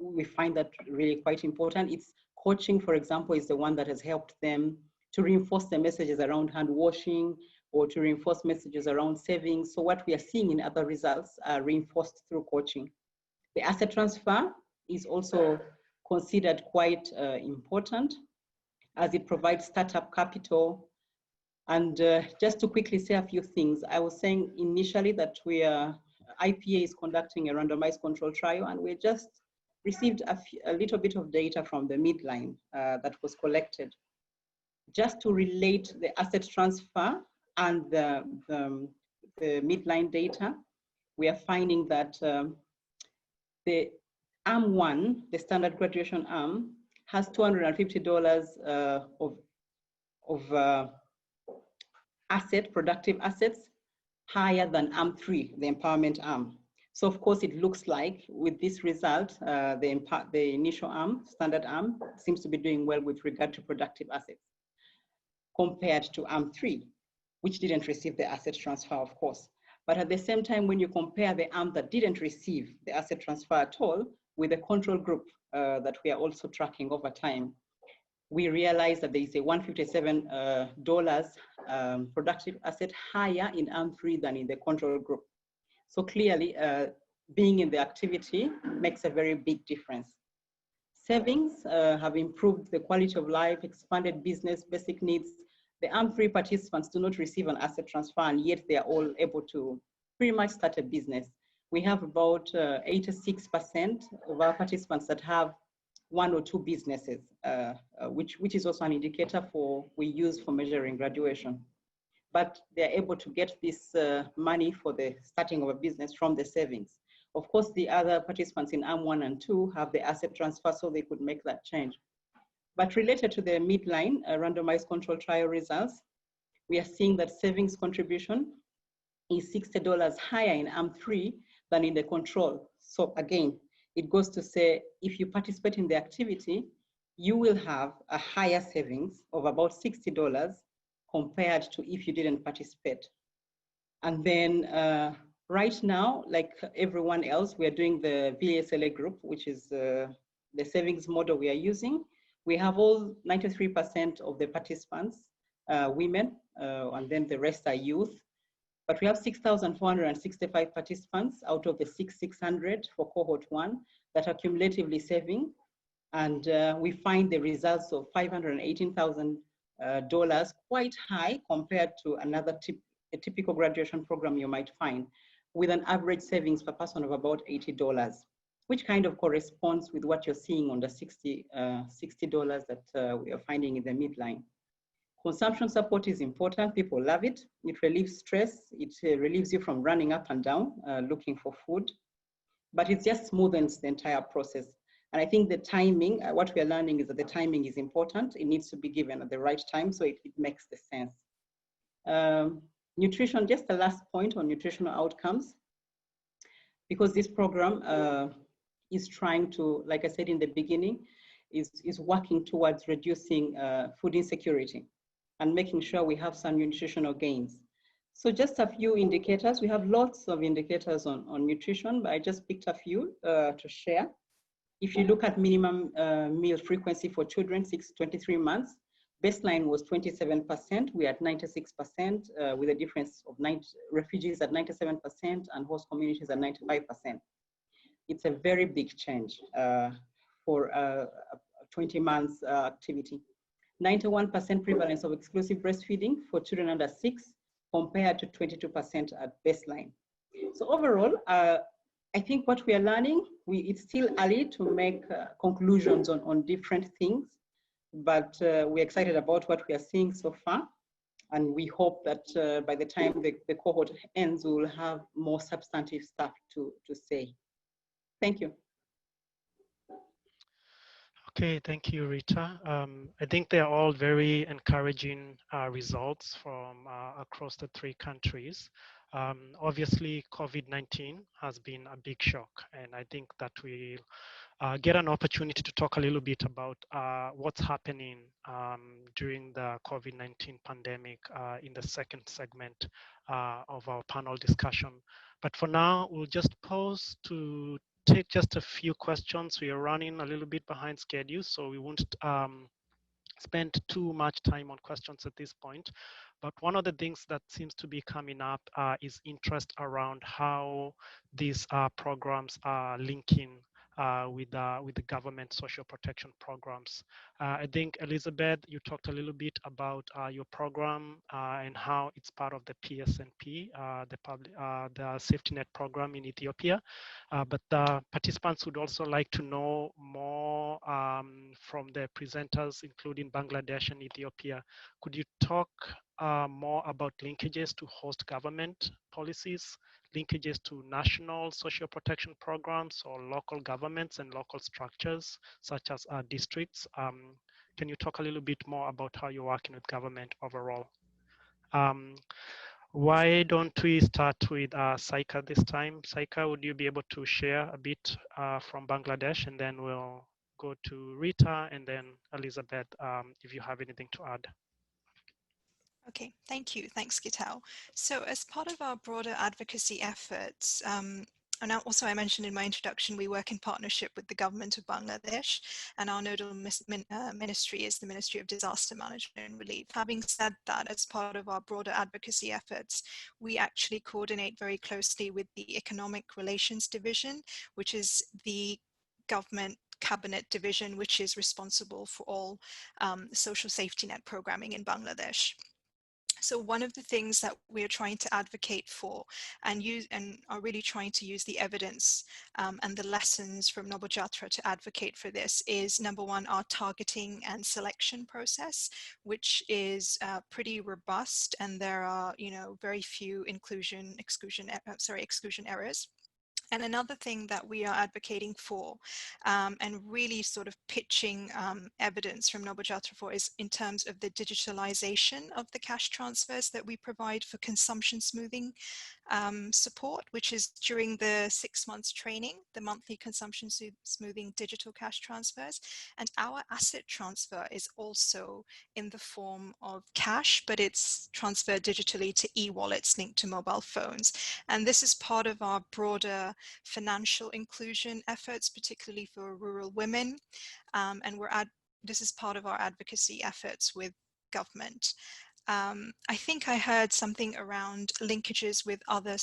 we find that really quite important. It's coaching, for example, is the one that has helped them to reinforce the messages around hand washing or to reinforce messages around savings. So what we are seeing in other results are reinforced through coaching. The asset transfer is also considered quite important as it provides startup capital. And just to quickly say a few things, I was saying initially that IPA is conducting a randomized control trial, and we just received a little bit of data from the midline that was collected. Just to relate the asset transfer and the midline data, we are finding that the arm 1, the standard graduation arm, has $250 of productive assets higher than arm 3, the empowerment arm. So of course it looks like with this result, the initial arm, standard arm, seems to be doing well with regard to productive assets compared to arm 3, which didn't receive the asset transfer, of course. But at the same time, when you compare the arm that didn't receive the asset transfer at all with the control group that we are also tracking over time, we realize that there is a $157 productive asset higher in arm 3 than in the control group. So clearly, being in the activity makes a very big difference. Savings have improved the quality of life, expanded business, basic needs. The arm 3 participants do not receive an asset transfer, and yet they are all able to pretty much start a business. We have about 86% of our participants that have 1 or 2 businesses, which is also an indicator we use for measuring graduation. But they're able to get this money for the starting of a business from the savings. Of course, the other participants in arm 1 and 2 have the asset transfer, so they could make that change. But related to the midline randomized control trial results, we are seeing that savings contribution is $60 higher in arm 3 than in the control. So again, it goes to say, if you participate in the activity, you will have a higher savings of about $60 compared to if you didn't participate. And then right now, like everyone else, we are doing the VSLA group, which is the savings model we are using. We have all 93% of the participants, women, and then the rest are youth. But we have 6,465 participants out of the 6,600 for cohort 1 that are cumulatively saving. And we find the results of $518,000 quite high compared to a typical graduation program you might find, with an average savings per person of about $80, which kind of corresponds with what you're seeing on the $60 that we are finding in the midline. Consumption support is important. People love it. It relieves stress. It relieves you from running up and down, looking for food. But it just smoothens the entire process. And I think the timing, what we are learning is that the timing is important. It needs to be given at the right time, so it makes the sense. Nutrition, just the last point on nutritional outcomes, because this program is trying to, like I said in the beginning, is working towards reducing food insecurity and making sure we have some nutritional gains. So just a few indicators. We have lots of indicators on nutrition, but I just picked a few to share. If you look at minimum meal frequency for children 6 to 23 months, baseline was 27%. We are at 96%, with a difference of refugees at 97% and host communities at 95%. It's a very big change for 20 months activity. 91% prevalence of exclusive breastfeeding for children under 6 compared to 22% at baseline. So overall, I think what we are learning, it's still early to make conclusions on different things, but we're excited about what we are seeing so far. And we hope that by the time the cohort ends, we will have more substantive stuff to say. Thank you. Okay, thank you, Rita. I think they're all very encouraging results from across the 3 countries. Obviously, COVID-19 has been a big shock, and I think that we get an opportunity to talk a little bit about what's happening during the COVID-19 pandemic in the second segment of our panel discussion. But for now, we'll just pause to take just a few questions. We are running a little bit behind schedule, so we won't spend too much time on questions at this point. But one of the things that seems to be coming up is interest around how these programs are linking with the government social protection programs. I think, Elizabeth, you talked a little bit about your program and how it's part of the PSNP, the safety net program in Ethiopia. But the participants would also like to know more from the presenters, including Bangladesh and Ethiopia. Could you talk more about linkages to host government policies, linkages to national social protection programs or local governments and local structures such as districts? Can you talk a little bit more about how you're working with government overall? Why don't we start with Saika this time? Saika, would you be able to share a bit from Bangladesh, and then we'll go to Rita and then Elizabeth if you have anything to add. Okay, thank you. Thanks, Gitao. So as part of our broader advocacy efforts, and also I mentioned in my introduction, we work in partnership with the government of Bangladesh, and our nodal ministry is the Ministry of Disaster Management and Relief. Having said that, as part of our broader advocacy efforts, we actually coordinate very closely with the Economic Relations Division, which is the government cabinet division, which is responsible for all social safety net programming in Bangladesh. So one of the things that we're trying to advocate for and are really trying to use the evidence and the lessons from Nobojatra to advocate for this is, number one, our targeting and selection process, which is pretty robust, and there are, very few exclusion errors. And another thing that we are advocating for and really sort of pitching evidence from Nobojatra for is in terms of the digitalization of the cash transfers that we provide for consumption smoothing support, which is during the 6 months training, the monthly consumption smoothing digital cash transfers. And our asset transfer is also in the form of cash, but it's transferred digitally to e-wallets linked to mobile phones. And this is part of our broader financial inclusion efforts, particularly for rural women. And this is part of our advocacy efforts with government. I think I heard something around linkages with other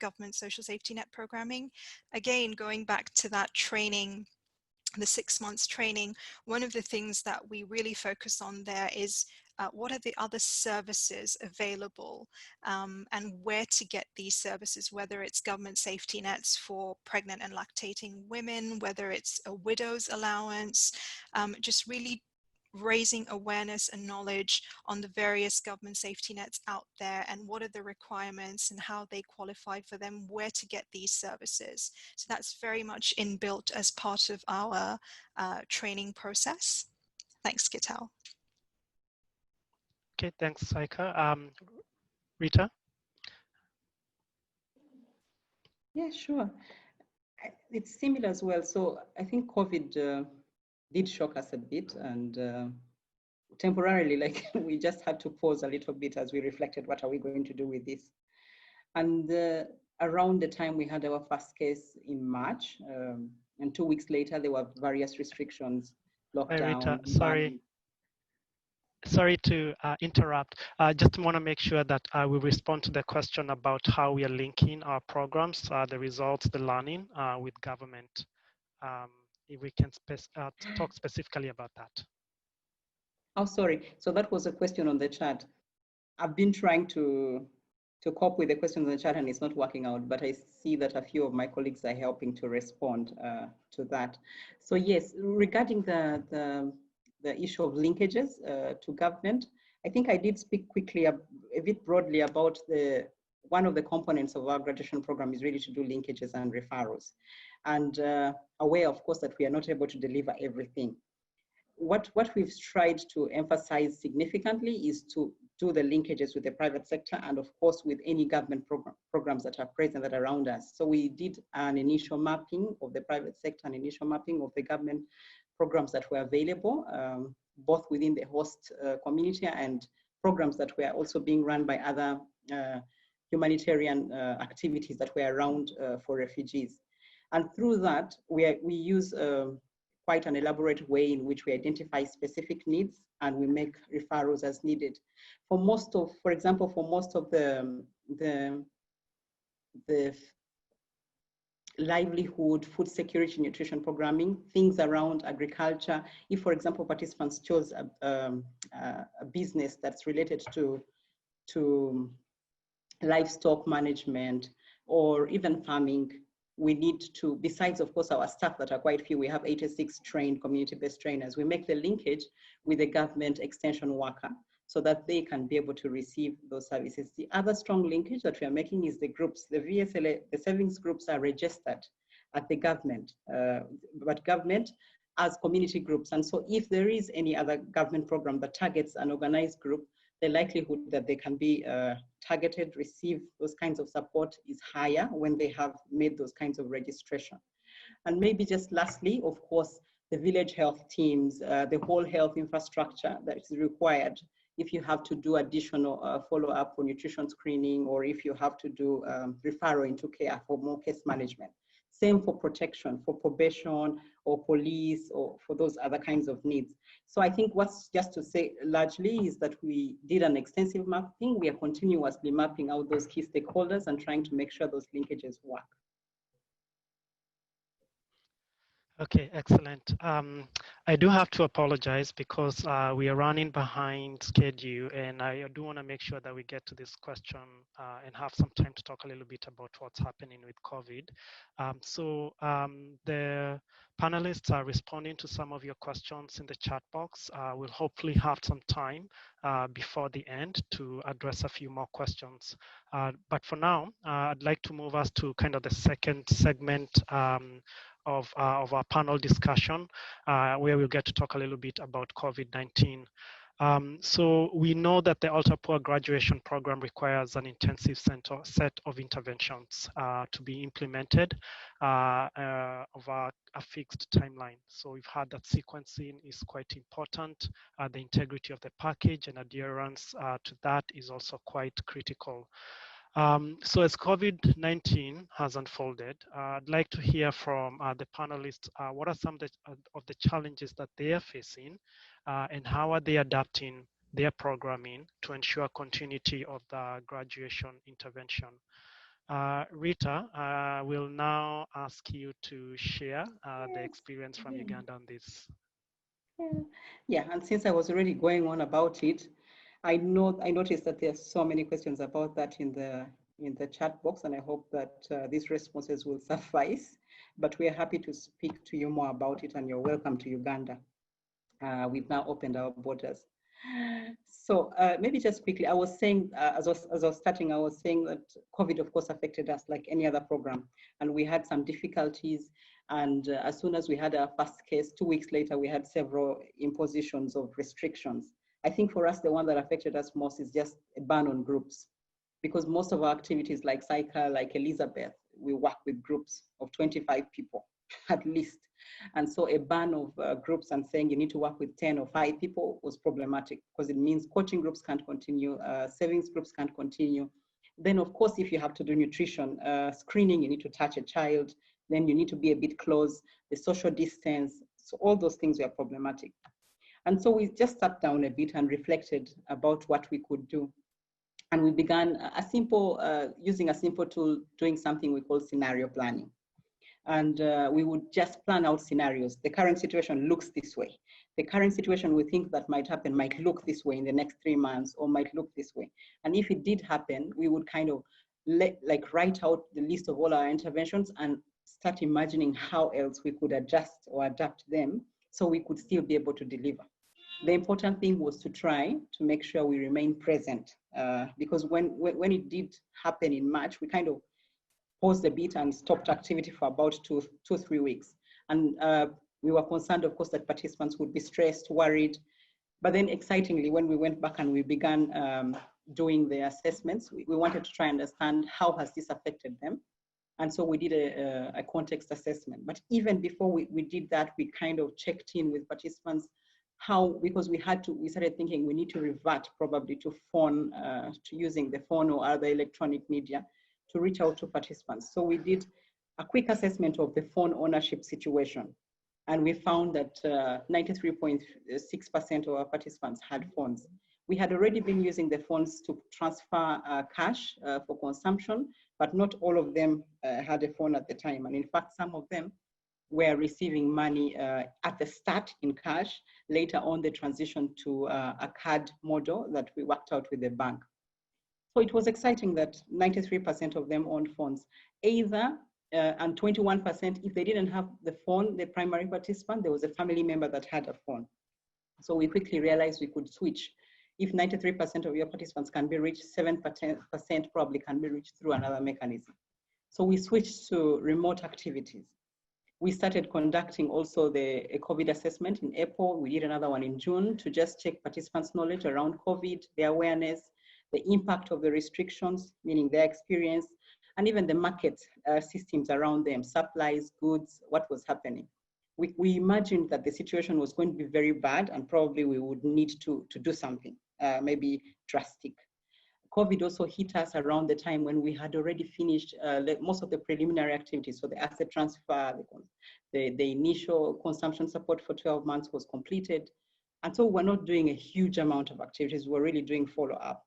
government social safety net programming. Again, going back to that training, the 6 months training, one of the things that we really focus on there is what are the other services available and where to get these services, whether it's government safety nets for pregnant and lactating women, whether it's a widow's allowance, just really raising awareness and knowledge on the various government safety nets out there and what are the requirements and how they qualify for them, where to get these services. So that's very much inbuilt as part of our training process. Thanks, Gitao. Okay, thanks, Saika. Rita? Yeah, sure. It's similar as well. So I think COVID did shock us a bit, and temporarily, like we just had to pause a little bit as we reflected, what are we going to do with this? And around the time we had our first case in March, And 2 weeks later, there were various restrictions, lockdown, Rita, sorry to interrupt. Just want to make sure that we respond to the question about how we are linking our programs, the results, the learning with government. If we can talk specifically about that. Oh, sorry. So that was a question on the chat. I've been trying to cope with the questions on the chat and it's not working out, but I see that a few of my colleagues are helping to respond to that. So yes, regarding the issue of linkages to government, I think I did speak quickly a bit broadly about one of the components of our graduation program is really to do linkages and referrals. And aware, of course, that we are not able to deliver everything. What we've tried to emphasize significantly is to do the linkages with the private sector and of course with any government programs that are present that are around us. So we did an initial mapping of the private sector, an initial mapping of the government programs that were available, both within the host community and programs that were also being run by other humanitarian activities that were around for refugees. And through that, we use quite an elaborate way in which we identify specific needs and we make referrals as needed. For most of, for example, for most of the livelihood, food security, nutrition programming, things around agriculture. If, for example, participants chose a business that's related to livestock management or even farming, we need to, besides of course our staff that are quite few, we have 86 trained community-based trainers, we make the linkage with the government extension worker so that they can be able to receive those services. The other strong linkage that we are making is the groups. The VSLA, the savings groups are registered at the government, but government as community groups. And so if there is any other government program that targets an organized group, the likelihood that they can be targeted, receive those kinds of support is higher when they have made those kinds of registration. And maybe just lastly, of course, the village health teams, the whole health infrastructure that is required if you have to do additional follow-up for nutrition screening, or if you have to do referral into care for more case management. Same for protection, for probation or police or for those other kinds of needs. So I think what's just to say largely is that we did an extensive mapping. We are continuously mapping out those key stakeholders and trying to make sure those linkages work. Okay, excellent. I do have to apologize because we are running behind schedule, and I do want to make sure that we get to this question and have some time to talk a little bit about what's happening with COVID. The panelists are responding to some of your questions in the chat box. We'll hopefully have some time before the end to address a few more questions. But for now, I'd like to move us to kind of the second segment of our panel discussion, where we'll get to talk a little bit about COVID-19. So we know that the Ultra Poor graduation program requires an intensive set of interventions to be implemented over a fixed timeline. So we've heard that sequencing is quite important. The integrity of the package and adherence to that is also quite critical. So as COVID-19 has unfolded, I'd like to hear from the panelists, what are some of the challenges that they are facing and how are they adapting their programming to ensure continuity of the graduation intervention. Rita, I will now ask you to share the experience from Uganda on this. Yeah, and since I was already going on about it, I noticed that there's so many questions about that in the chat box, and I hope that these responses will suffice. But we are happy to speak to you more about it, and you're welcome to Uganda. We've now opened our borders. So maybe just quickly, I was saying, as I was starting, I was saying that COVID, of course, affected us like any other program, and we had some difficulties. And as soon as we had our first case, 2 weeks later, we had several impositions of restrictions. I think for us, the one that affected us most is just a ban on groups, because most of our activities like Cycle, like Elizabeth, we work with groups of 25 people at least. And so a ban of groups and saying you need to work with 10 or 5 people was problematic, because it means coaching groups can't continue, savings groups can't continue. Then of course, if you have to do nutrition screening, you need to touch a child, then you need to be a bit close, the social distance, so all those things were problematic. And so we just sat down a bit and reflected about what we could do. And we began using a simple tool, doing something we call scenario planning. And we would just plan out scenarios. The current situation looks this way. The current situation we think that might happen might look this way in the next 3 months, or might look this way. And if it did happen, we would kind of write out the list of all our interventions and start imagining how else we could adjust or adapt them so we could still be able to deliver. The important thing was to try to make sure we remain present, because when it did happen in March, we kind of paused a bit and stopped activity for about 2-3 weeks. And we were concerned, of course, that participants would be stressed, worried. But then excitingly, when we went back and we began doing the assessments, we wanted to try and understand how has this affected them. And so we did a context assessment. But even before we did that, we kind of checked in with participants because we started thinking we need to revert probably to phone, to using the phone or other electronic media to reach out to participants. So we did a quick assessment of the phone ownership situation. And we found that 93.6% of our participants had phones. We had already been using the phones to transfer cash for consumption, but not all of them had a phone at the time. And in fact, some of them were receiving money at the start in cash. Later on, they transitioned to a card model that we worked out with the bank. So it was exciting that 93% of them owned phones, either, and 21%, if they didn't have the phone, the primary participant, there was a family member that had a phone. So we quickly realized we could switch. If 93% of your participants can be reached, 7% probably can be reached through another mechanism. So we switched to remote activities. We started conducting also a COVID assessment in April. We did another one in June to just check participants' knowledge around COVID, their awareness, the impact of the restrictions, meaning their experience, and even the market systems around them, supplies, goods, what was happening. We imagined that the situation was going to be very bad and probably we would need to do something, maybe drastic. COVID also hit us around the time when we had already finished most of the preliminary activities. So the asset transfer, the initial consumption support for 12 months was completed. And so we're not doing a huge amount of activities. We're really doing follow-up.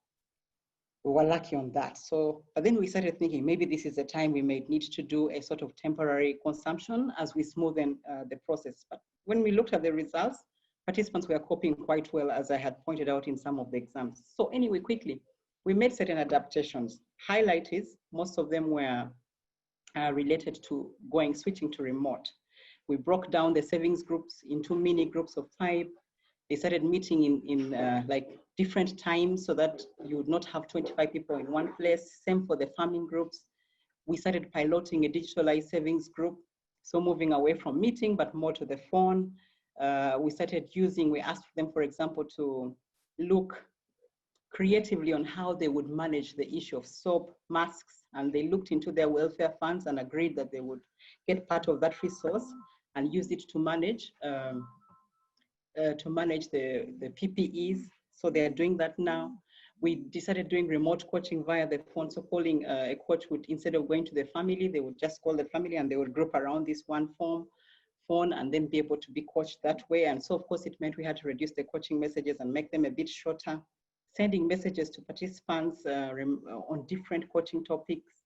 We were lucky on that. So, but then we started thinking maybe this is the time we may need to do a sort of temporary consumption as we smoothen the process. But when we looked at the results, participants were coping quite well, as I had pointed out in some of the exams. So anyway, quickly, we made certain adaptations. Highlight is most of them were related to switching to remote. We broke down the savings groups into mini groups of 5. They started meeting in like different times so that you would not have 25 people in one place. Same for the farming groups. We started piloting a digitalized savings group. So moving away from meeting, but more to the phone. We asked them, for example, to look creatively on how they would manage the issue of soap, masks, and they looked into their welfare funds and agreed that they would get part of that resource and use it to manage the PPEs. So they are doing that now. We decided doing remote coaching via the phone. So calling a coach would, instead of going to the family, they would just call the family and they would group around this one phone and then be able to be coached that way. And so of course it meant we had to reduce the coaching messages and make them a bit shorter. Sending messages to participants on different coaching topics,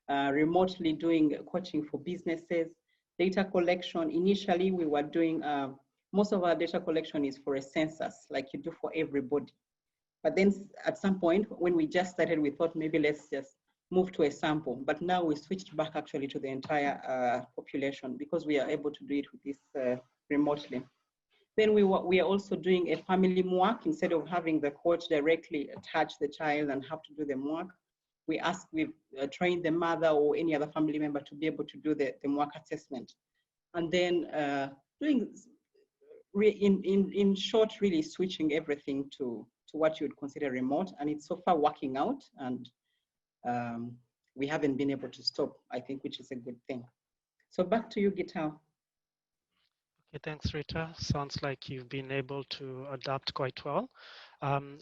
remotely doing coaching for businesses, data collection. Initially, we were doing, most of our data collection is for a census, like you do for everybody. But then at some point, when we just started, we thought maybe let's just move to a sample. But now we switched back actually to the entire population because we are able to do it with this remotely. Then we are also doing a family MWAC. Instead of having the coach directly touch the child and have to do the MWAC, we've trained the mother or any other family member to be able to do the MWAC assessment. And then in short, really switching everything to what you would consider remote. And it's so far working out, and we haven't been able to stop, I think, which is a good thing. So back to you, Gitao. Okay, thanks, Rita. Sounds like you've been able to adapt quite well.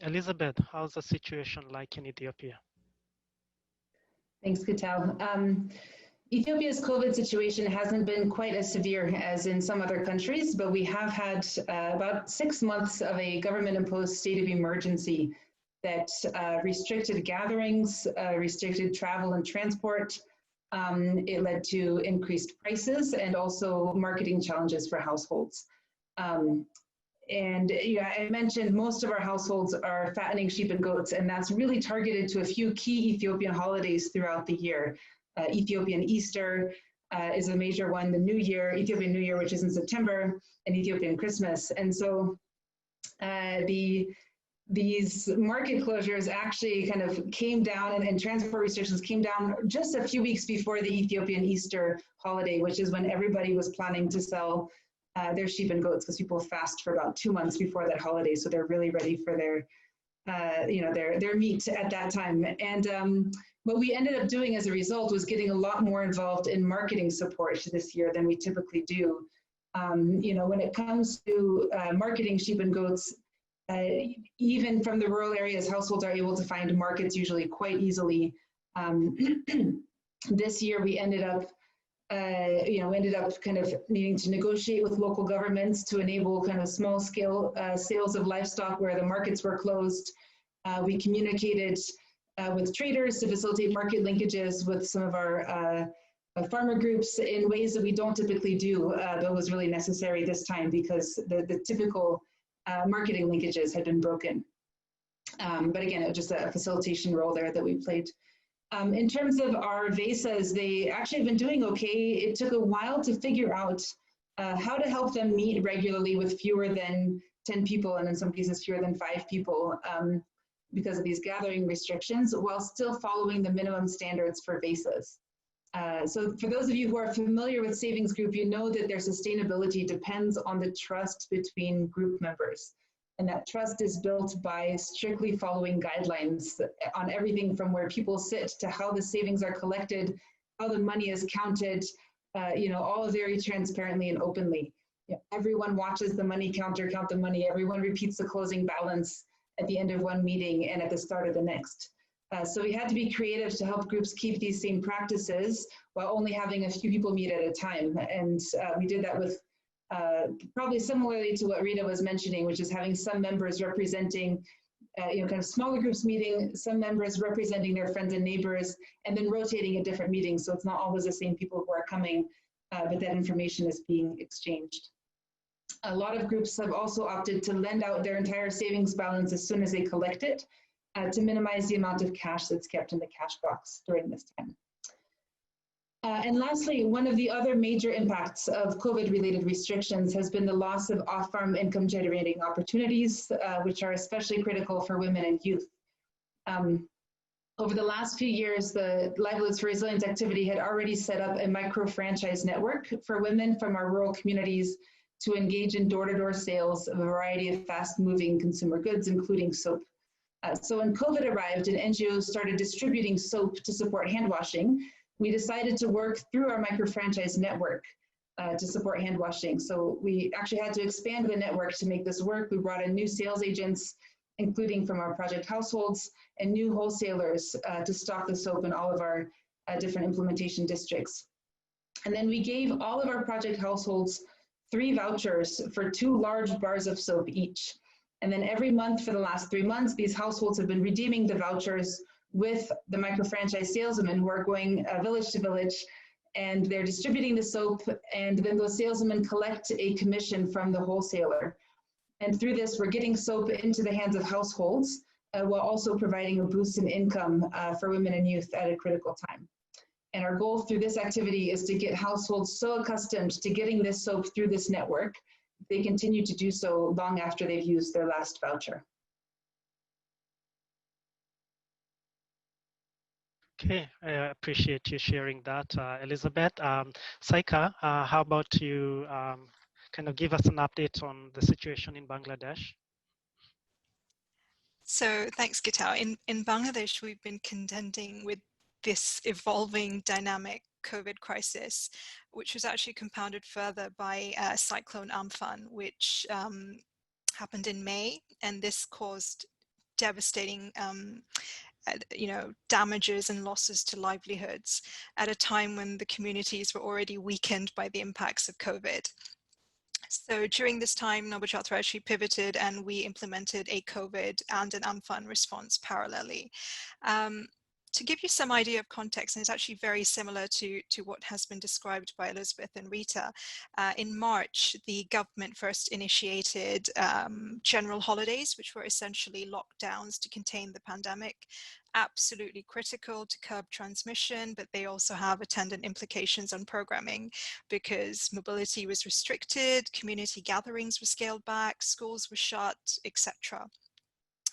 Elizabeth, how's the situation like in Ethiopia? Thanks, Gitao. Ethiopia's COVID situation hasn't been quite as severe as in some other countries, but we have had about 6 months of a government-imposed state of emergency that restricted gatherings, restricted travel and transport. It led to increased prices and also marketing challenges for households. And yeah, I mentioned most of our households are fattening sheep and goats, and that's really targeted to a few key Ethiopian holidays throughout the year. Ethiopian Easter is a major one, the New Year, Ethiopian New Year, which is in September, and Ethiopian Christmas. And so these market closures actually kind of came down and transport restrictions came down just a few weeks before the Ethiopian Easter holiday, which is when everybody was planning to sell their sheep and goats, because people fast for about 2 months before that holiday. So they're really ready for their meat at that time. And what we ended up doing as a result was getting a lot more involved in marketing support this year than we typically do. When it comes to marketing sheep and goats, even from the rural areas, households are able to find markets usually quite easily. This year we ended up kind of needing to negotiate with local governments to enable kind of small scale sales of livestock where the markets were closed. We communicated with traders to facilitate market linkages with some of our farmer groups in ways that we don't typically do, but was really necessary this time because the typical marketing linkages had been broken. But again, it was just a facilitation role there that we played. In terms of our VESAs, they actually have been doing okay. It took a while to figure out how to help them meet regularly with fewer than 10 people, and in some cases fewer than 5 people because of these gathering restrictions, while still following the minimum standards for VESAs. So for those of you who are familiar with Savings Group, you know that their sustainability depends on the trust between group members. And that trust is built by strictly following guidelines on everything from where people sit to how the savings are collected, how the money is counted, all very transparently and openly. Everyone watches the money counter count the money. Everyone repeats the closing balance at the end of one meeting and at the start of the next. So we had to be creative to help groups keep these same practices while only having a few people meet at a time. And we did that with probably similarly to what Rita was mentioning, which is having some members representing, kind of smaller groups meeting, some members representing their friends and neighbors, and then rotating at different meetings. So it's not always the same people who are coming, but that information is being exchanged. A lot of groups have also opted to lend out their entire savings balance as soon as they collect it to minimize the amount of cash that's kept in the cash box during this time. And lastly, one of the other major impacts of COVID-related restrictions has been the loss of off-farm income-generating opportunities, which are especially critical for women and youth. Over the last few years, the Livelihoods for Resilience activity had already set up a micro-franchise network for women from our rural communities to engage in door-to-door sales of a variety of fast-moving consumer goods, including soap. So when COVID arrived and NGOs started distributing soap to support hand washing, we decided to work through our micro-franchise network to support hand washing. So we actually had to expand the network to make this work. We brought in new sales agents, including from our project households, and new wholesalers to stock the soap in all of our different implementation districts. And then we gave all of our project households 3 vouchers for 2 large bars of soap each. And then every month for the last 3 months, these households have been redeeming the vouchers with the micro-franchise salesmen who are going village to village, and they're distributing the soap, and then those salesmen collect a commission from the wholesaler. And through this, we're getting soap into the hands of households while also providing a boost in income for women and youth at a critical time. And our goal through this activity is to get households so accustomed to getting this soap through this network, they continue to do so long after they've used their last voucher. Okay, I appreciate you sharing that, Elizabeth. Saika, how about you kind of give us an update on the situation in Bangladesh? So thanks, Gitao. In Bangladesh, we've been contending with this evolving dynamic COVID crisis, which was actually compounded further by Cyclone Amphan, which happened in May, and this caused devastating damages and losses to livelihoods at a time when the communities were already weakened by the impacts of COVID. So during this time, Nobel actually pivoted and we implemented a COVID and an Amphan response parallelly. To give you some idea of context, and it's actually very similar to what has been described by Elizabeth and Rita, in March, the government first initiated general holidays, which were essentially lockdowns to contain the pandemic. Absolutely critical to curb transmission, but they also have attendant implications on programming because mobility was restricted, community gatherings were scaled back, schools were shut, etc.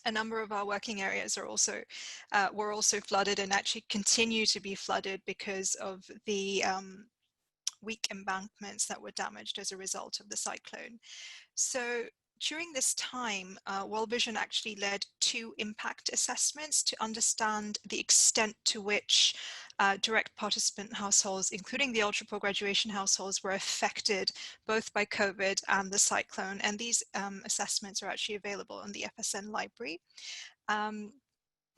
A number of our working areas are also were also flooded and actually continue to be flooded because of the weak embankments that were damaged as a result of the cyclone. So during this time, World Vision actually led 2 impact assessments to understand the extent to which direct participant households, including the ultra-poor graduation households, were affected both by COVID and the cyclone. And these assessments are actually available in the FSN library. And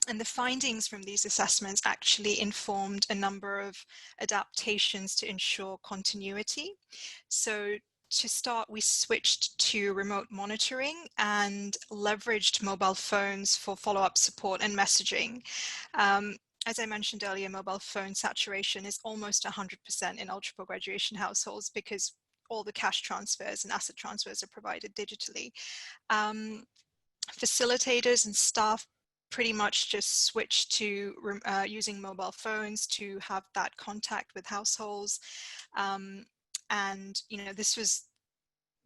the findings from these assessments actually informed a number of adaptations to ensure continuity. So to start, we switched to remote monitoring and leveraged mobile phones for follow-up support and messaging. As I mentioned earlier, mobile phone saturation is almost 100% in ultra-poor graduation households because all the cash transfers and asset transfers are provided digitally. Facilitators and staff pretty much just switched to using mobile phones to have that contact with households. And this was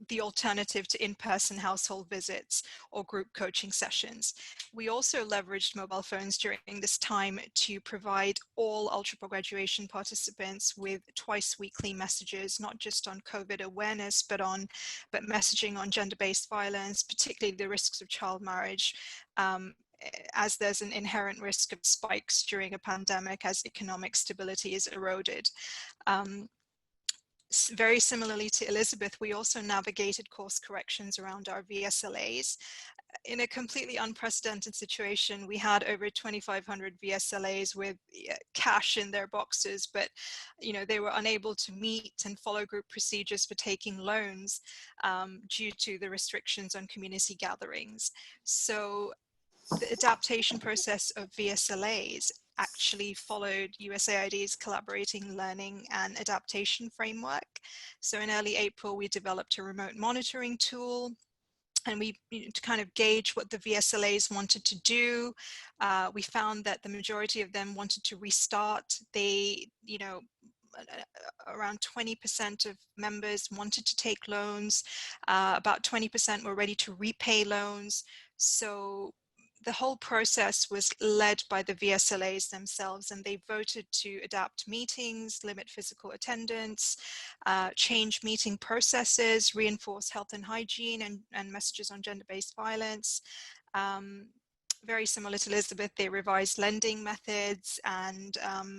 the alternative to in-person household visits or group coaching sessions. We also leveraged mobile phones during this time to provide all ultra-poor graduation participants with twice weekly messages, not just on COVID awareness, but messaging on gender-based violence, particularly the risks of child marriage, as there's an inherent risk of spikes during a pandemic as economic stability is eroded. Very similarly to Elizabeth, we also navigated course corrections around our VSLAs. In a completely unprecedented situation, we had over 2,500 VSLAs with cash in their boxes, but they were unable to meet and follow group procedures for taking loans due to the restrictions on community gatherings. So the adaptation process of VSLAs actually followed USAID's collaborating learning and adaptation framework. So in early April, we developed a remote monitoring tool, and we to kind of gauge what the VSLAs wanted to do. We found that the majority of them wanted to restart. They, around 20% of members wanted to take loans. About 20% were ready to repay loans. So the whole process was led by the VSLAs themselves, and they voted to adapt meetings, limit physical attendance, change meeting processes, reinforce health and hygiene and messages on gender-based violence. Very similar to Elizabeth, they revised lending methods, and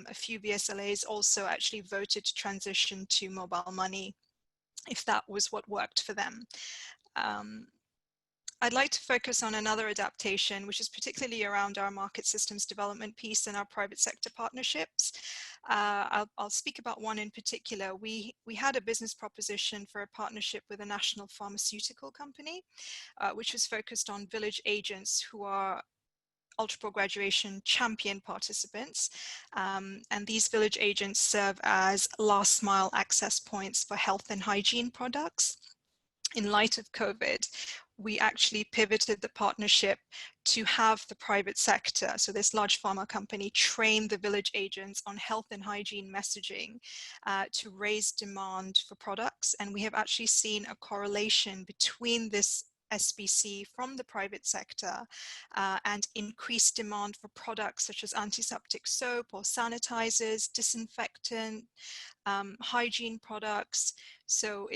a few VSLAs also actually voted to transition to mobile money if that was what worked for them. I'd like to focus on another adaptation, which is particularly around our market systems development piece and our private sector partnerships. I'll speak about one in particular. We had a business proposition for a partnership with a national pharmaceutical company, which was focused on village agents who are ultra-poor graduation champion participants. And these village agents serve as last mile access points for health and hygiene products. In light of COVID, we actually pivoted the partnership to have the private sector, so this large pharma company, train the village agents on health and hygiene messaging to raise demand for products. And we have actually seen a correlation between this SBC from the private sector and increased demand for products such as antiseptic soap or sanitizers, disinfectant, hygiene products. So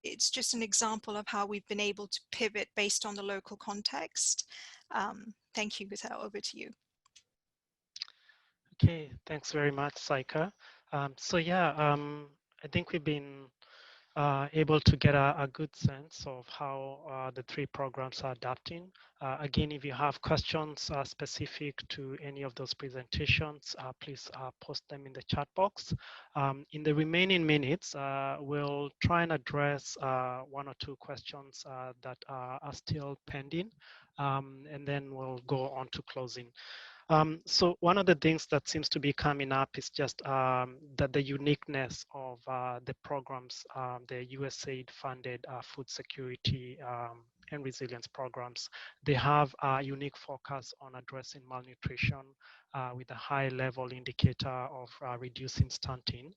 it's just an example of how we've been able to pivot based on the local context. Thank you, Gitao, over to you. Okay, thanks very much, Saika. I think we've been able to get a good sense of how the three programs are adapting. Again, if you have questions specific to any of those presentations, please post them in the chat box. In the remaining minutes, we'll try and address one or two questions that are still pending, and then we'll go on to closing. So one of the things that seems to be coming up is just that the uniqueness of the programs, the USAID-funded food security and resilience programs. They have a unique focus on addressing malnutrition with a high-level indicator of reducing stunting.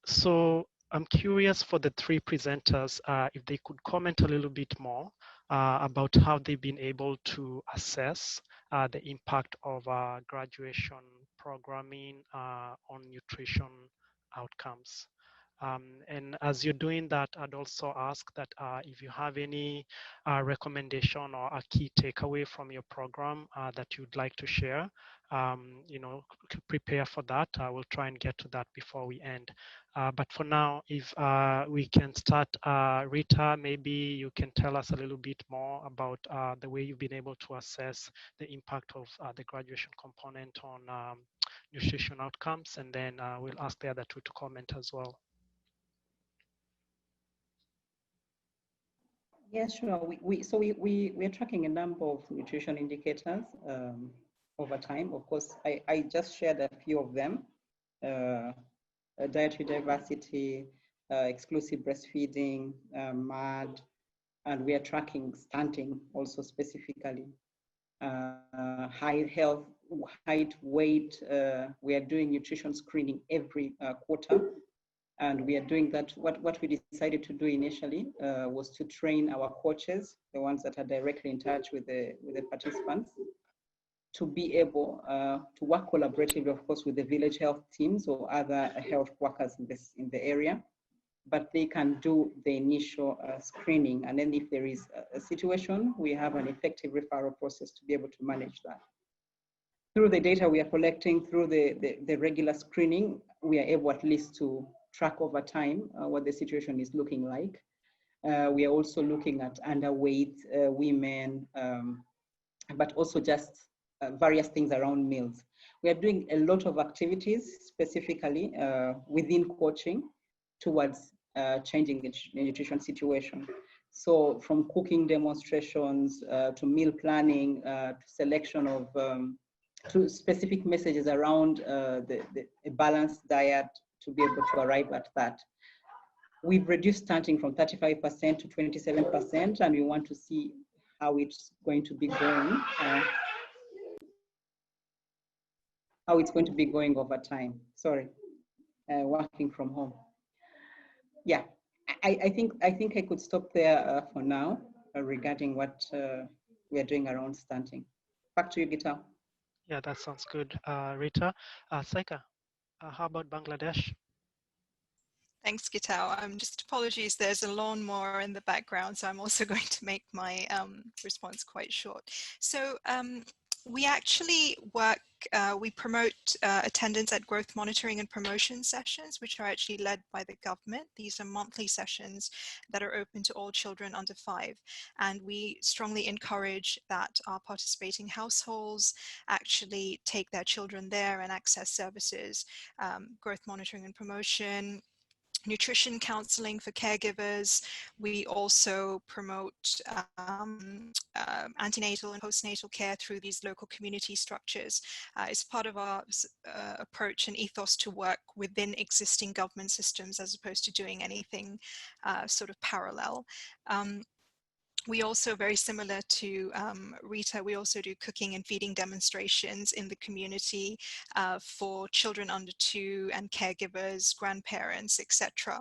So I'm curious for the three presenters if they could comment a little bit more about how they've been able to assess the impact of graduation programming on nutrition outcomes. And as you're doing that, I'd also ask that if you have any recommendation or a key takeaway from your program that you'd like to share, you know, prepare for that. I will try and get to that before we end. But for now, if we can start, Rita, maybe you can tell us a little bit more about the way you've been able to assess the impact of the graduation component on nutrition outcomes, and then we'll ask the other two to comment as well. Yeah, sure. We're tracking a number of nutrition indicators over time. Of course, I just shared a few of them. Dietary diversity, exclusive breastfeeding, MAD, and we are tracking stunting also specifically. Height, weight, we are doing nutrition screening every quarter. And we are doing that. What we decided to do initially was to train our coaches, the ones that are directly in touch with the participants, to be able to work collaboratively, of course, with the village health teams or other health workers in the area. But they can do the initial screening. And then if there is a situation, we have an effective referral process to be able to manage that. Through the data we are collecting, through the regular screening, we are able at least to track over time what the situation is looking like. We are also looking at underweight women, but also just various things around meals. We are doing a lot of activities specifically within coaching towards changing the nutrition situation. So from cooking demonstrations to meal planning to selection of to specific messages around a balanced diet to be able to arrive at that. We've reduced stunting from 35% to 27%, and we want to see how it's going to be going. How it's going to be going over time. Sorry, working from home. Yeah, I think I could stop there for now regarding what we are doing around stunting. Back to you, Gita. Yeah, that sounds good, Rita. Saika, how about Bangladesh? Thanks, Gitao. Just apologies, there's a lawnmower in the background, so I'm also going to make my response quite short. So we actually work, we promote attendance at growth monitoring and promotion sessions, which are actually led by the government. These are monthly sessions that are open to all children under 5. And we strongly encourage that our participating households actually take their children there and access services, growth monitoring and promotion, nutrition counseling for caregivers. We also promote antenatal and postnatal care through these local community structures. It's part of our approach and ethos to work within existing government systems as opposed to doing anything sort of parallel. We also, very similar to Rita, we also do cooking and feeding demonstrations in the community for children under 2 and caregivers, grandparents, etc.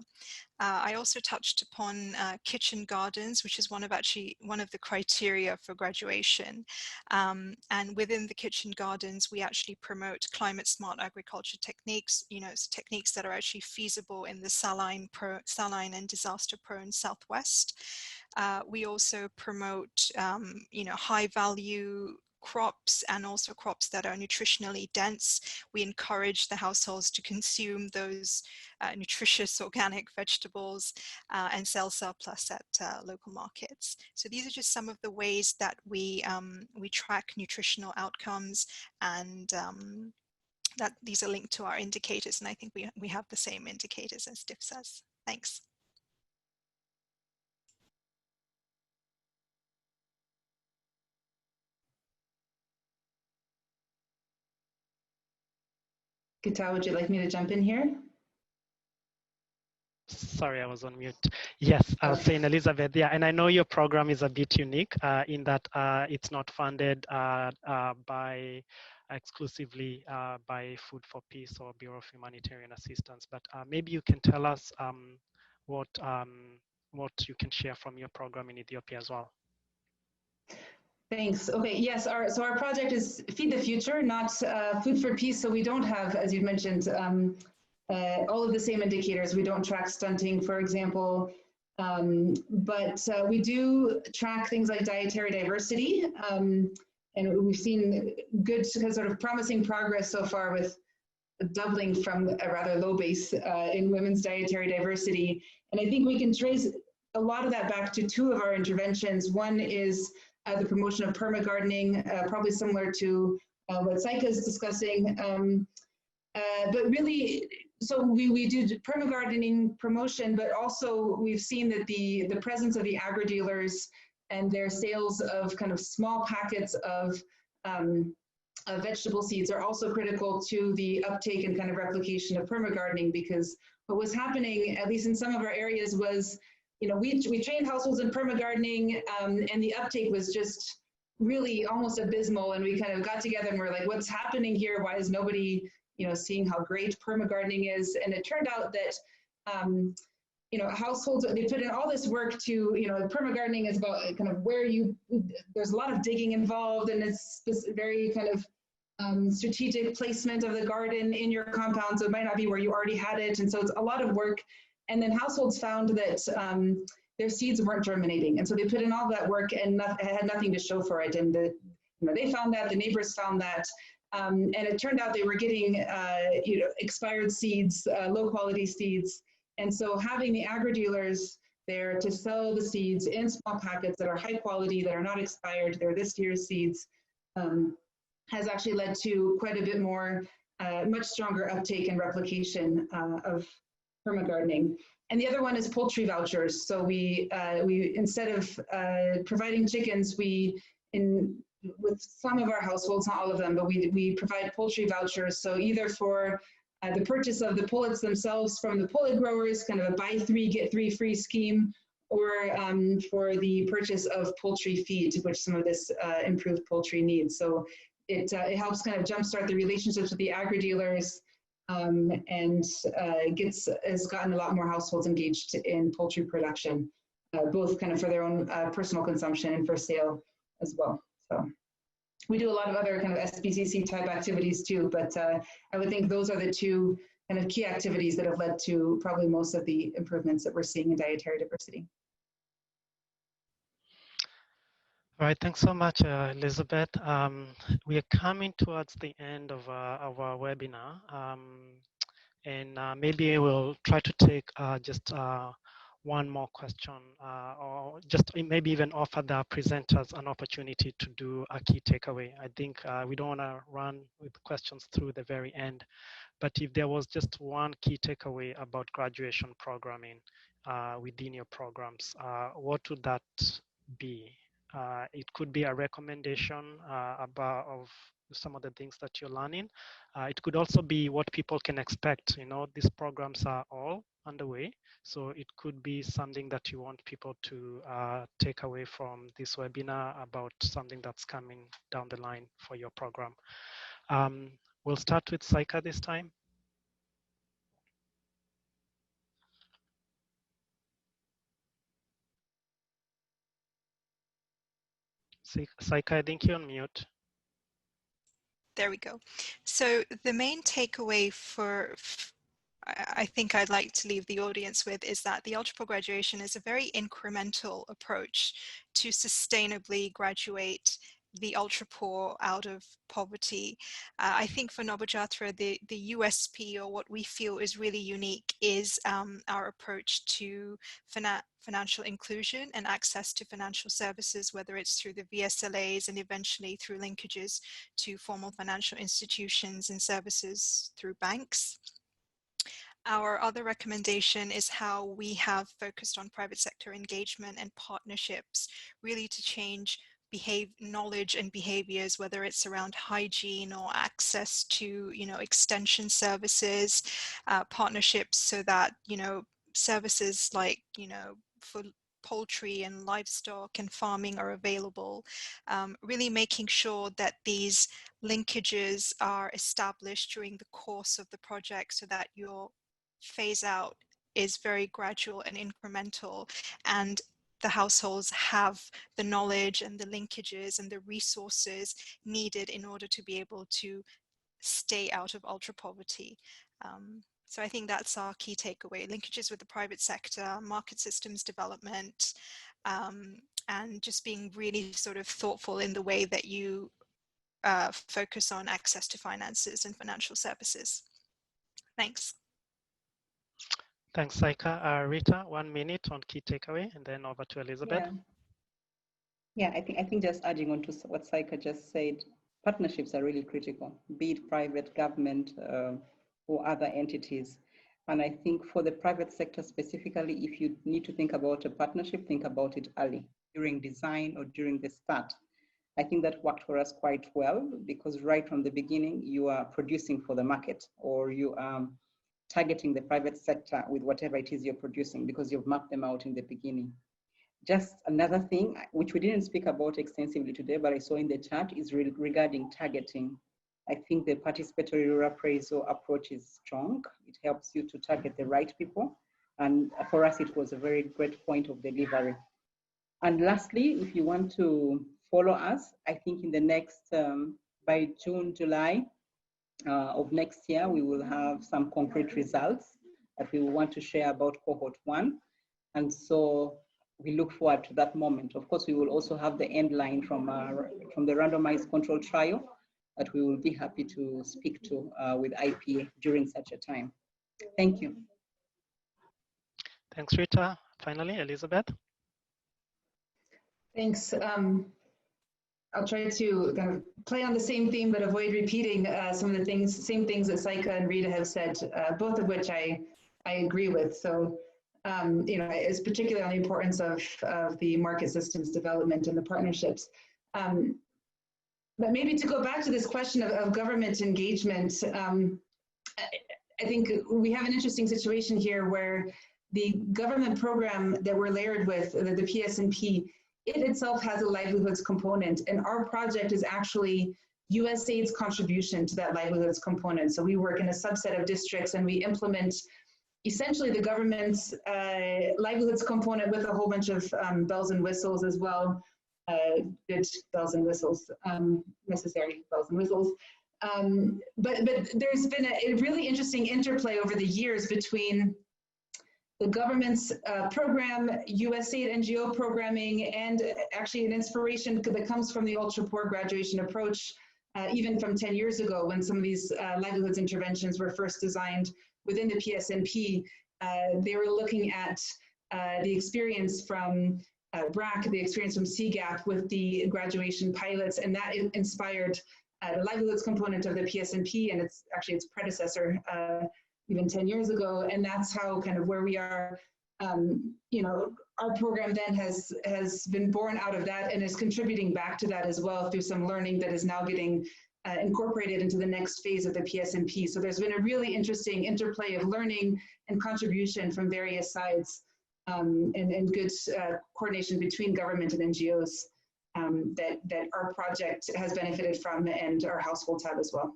I also touched upon kitchen gardens, which is one of the criteria for graduation. And within the kitchen gardens, we actually promote climate smart agriculture techniques, techniques that are actually feasible in the saline and disaster prone Southwest. We also promote, high value crops and also crops that are nutritionally dense. We encourage the households to consume those nutritious organic vegetables and sell surplus at local markets. So these are just some of the ways that we track nutritional outcomes, and that these are linked to our indicators. And I think we have the same indicators as DIF says. Thanks. Gita, would you like me to jump in here? Sorry, I was on mute. Yes, I was saying, Elizabeth, yeah, and I know your program is a bit unique in that it's not funded exclusively by Food for Peace or Bureau of Humanitarian Assistance, but maybe you can tell us what you can share from your program in Ethiopia as well. Thanks. Okay, yes, so our project is Feed the Future, not Food for Peace, so we don't have, as you've mentioned, all of the same indicators. We don't track stunting, for example, but we do track things like dietary diversity, and we've seen good sort of promising progress so far with doubling from a rather low base in women's dietary diversity. And I think we can trace a lot of that back to two of our interventions. One is the promotion of perma-gardening, probably similar to what Saika is discussing. But really, so we do perma-gardening promotion, but also we've seen that the presence of the agri-dealers and their sales of kind of small packets of vegetable seeds are also critical to the uptake and kind of replication of perma-gardening, because what was happening, at least in some of our areas, was, you know, we trained households in perma-gardening, and the uptake was just really almost abysmal, and we kind of got together and we're like, what's happening here? Why is nobody, you know, seeing how great perma-gardening is? And it turned out that, you know, households, they put in all this work to, you know, perma-gardening is about kind of where there's a lot of digging involved, and it's very kind of strategic placement of the garden in your compound, so it might not be where you already had it, and so it's a lot of work. And then households found that their seeds weren't germinating, and so they put in all that work and had nothing to show for it. And you know, they found that, the neighbors found that, and it turned out they were getting you know, expired seeds, low quality seeds. And so having the agri-dealers there to sell the seeds in small packets that are high quality, that are not expired, they're this year's seeds, has actually led to quite a bit more, much stronger uptake and replication of perma-gardening. And the other one is poultry vouchers. So we instead of providing chickens, with some of our households, not all of them, but we provide poultry vouchers. So either for the purchase of the pullets themselves from the pullet growers, kind of a buy 3, get 3 free scheme, or for the purchase of poultry feed, which some of this improved poultry needs. So it helps kind of jumpstart the relationships with the agri-dealers, and has gotten a lot more households engaged in poultry production, both kind of for their own personal consumption and for sale as well. So we do a lot of other kind of SPCC type activities too, but I would think those are the two kind of key activities that have led to probably most of the improvements that we're seeing in dietary diversity. All right, thanks so much, Elizabeth. We are coming towards the end of our webinar, and maybe we'll try to take just one more question, or just maybe even offer the presenters an opportunity to do a key takeaway. I think we don't want to run with questions through the very end, but if there was just one key takeaway about graduation programming within your programs, what would that be? It could be a recommendation of some of the things that you're learning. It could also be what people can expect. You know, these programs are all underway, so it could be something that you want people to take away from this webinar about something that's coming down the line for your program. We'll start with Saika this time. Saika, I think you're on mute. There we go. So the main takeaway I think I'd like to leave the audience with is that the UltraPro graduation is a very incremental approach to sustainably graduate the ultra poor out of poverty. I think for Nobojatra, the USP, or what we feel is really unique, is our approach to financial inclusion and access to financial services, whether it's through the VSLAs and eventually through linkages to formal financial institutions and services through banks. Our other recommendation is how we have focused on private sector engagement and partnerships, really to change knowledge and behaviors, whether it's around hygiene or access to, extension services, partnerships, so that, services like, for poultry and livestock and farming are available, really making sure that these linkages are established during the course of the project so that your phase out is very gradual and incremental, and the households have the knowledge and the linkages and the resources needed in order to be able to stay out of ultra poverty. So I think that's our key takeaway: linkages with the private sector, market systems development, and just being really sort of thoughtful in the way that you focus on access to finances and financial services. Thanks. Thanks, Saika. Rita, 1 minute on key takeaway, and then over to Elizabeth. Yeah, I think just adding on to what Saika just said, partnerships are really critical, be it private, government, or other entities. And I think for the private sector specifically, if you need to think about a partnership, think about it early, during design or during the start. I think that worked for us quite well, because right from the beginning, you are producing for the market, or you are targeting the private sector with whatever it is you're producing, because you've mapped them out in the beginning. Just another thing, which we didn't speak about extensively today, but I saw in the chat, is regarding targeting. I think the participatory rural appraisal approach is strong. It helps you to target the right people. And for us, it was a very great point of delivery. And lastly, if you want to follow us, I think in the next, by June, July, of next year, we will have some concrete results that we will want to share about cohort 1. And so we look forward to that moment. Of course, we will also have the end line from the randomized control trial that we will be happy to speak to with IPA during such a time. Thank you. Thanks, Rita. Finally, Elizabeth. Thanks. I'll try to kind of play on the same theme, but avoid repeating some of the same things that Saika and Rita have said, both of which I agree with. So, it's particularly on the importance of the market systems development and the partnerships. But maybe to go back to this question of government engagement, I think we have an interesting situation here where the government program that we're layered with, the PSNP, it itself has a livelihoods component, and our project is actually USAID's contribution to that livelihoods component. So we work in a subset of districts and we implement essentially the government's livelihoods component with a whole bunch of bells and whistles as well. Good bells and whistles, necessary bells and whistles. But there's been a really interesting interplay over the years between the government's program, USAID NGO programming, and actually an inspiration that comes from the ultra-poor graduation approach, even from 10 years ago when some of these livelihoods interventions were first designed within the PSNP. They were looking at the experience from BRAC, the experience from CGAP with the graduation pilots, and that inspired the livelihoods component of the PSNP, and it's actually its predecessor even 10 years ago. And that's how kind of where we are, our program then has been born out of that and is contributing back to that as well through some learning that is now getting incorporated into the next phase of the PSNP. So there's been a really interesting interplay of learning and contribution from various sides, and good coordination between government and NGOs that our project has benefited from and our households have as well.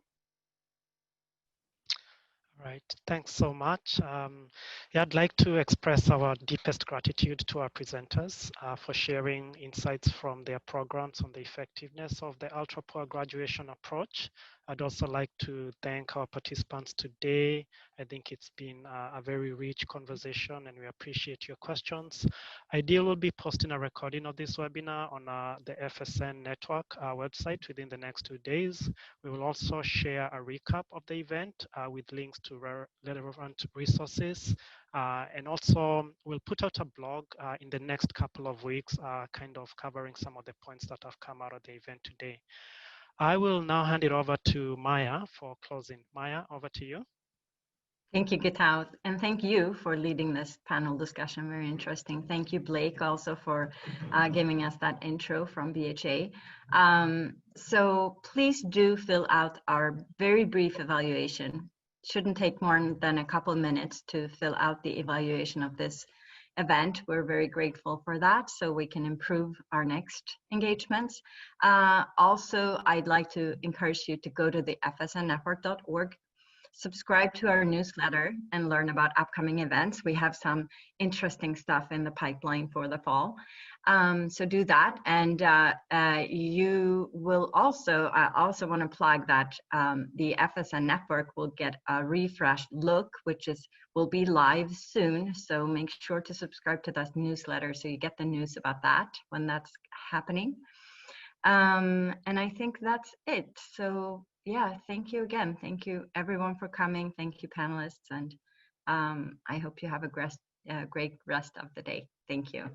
Right, thanks so much. I'd like to express our deepest gratitude to our presenters for sharing insights from their programs on the effectiveness of the ultra-poor graduation approach I'd also like to thank our participants today. I think it's been a very rich conversation and we appreciate your questions. IDEAL will be posting a recording of this webinar on the FSN network website within the next 2 days. We will also share a recap of the event with links to relevant resources. And also we'll put out a blog in the next couple of weeks, kind of covering some of the points that have come out of the event today. I will now hand it over to Maya for closing. Maya, over to you. Thank you, Gitao, and thank you for leading this panel discussion. Very interesting. Thank you, Blake, also for giving us that intro from BHA. So please do fill out our very brief evaluation. Shouldn't take more than a couple of minutes to fill out the evaluation of this event. We're very grateful for that, so we can improve our next engagements. Also, I'd like to encourage you to go to the fsnnetwork.org, subscribe to our newsletter, and learn about upcoming events. We have some interesting stuff in the pipeline for the fall. So do that. And you will also, I also want to plug that the FSN network will get a refreshed look, which will be live soon. So make sure to subscribe to that newsletter so you get the news about that when that's happening. And I think that's it. So yeah, thank you again. Thank you everyone for coming. Thank you panelists. And I hope you have a great rest of the day. Thank you.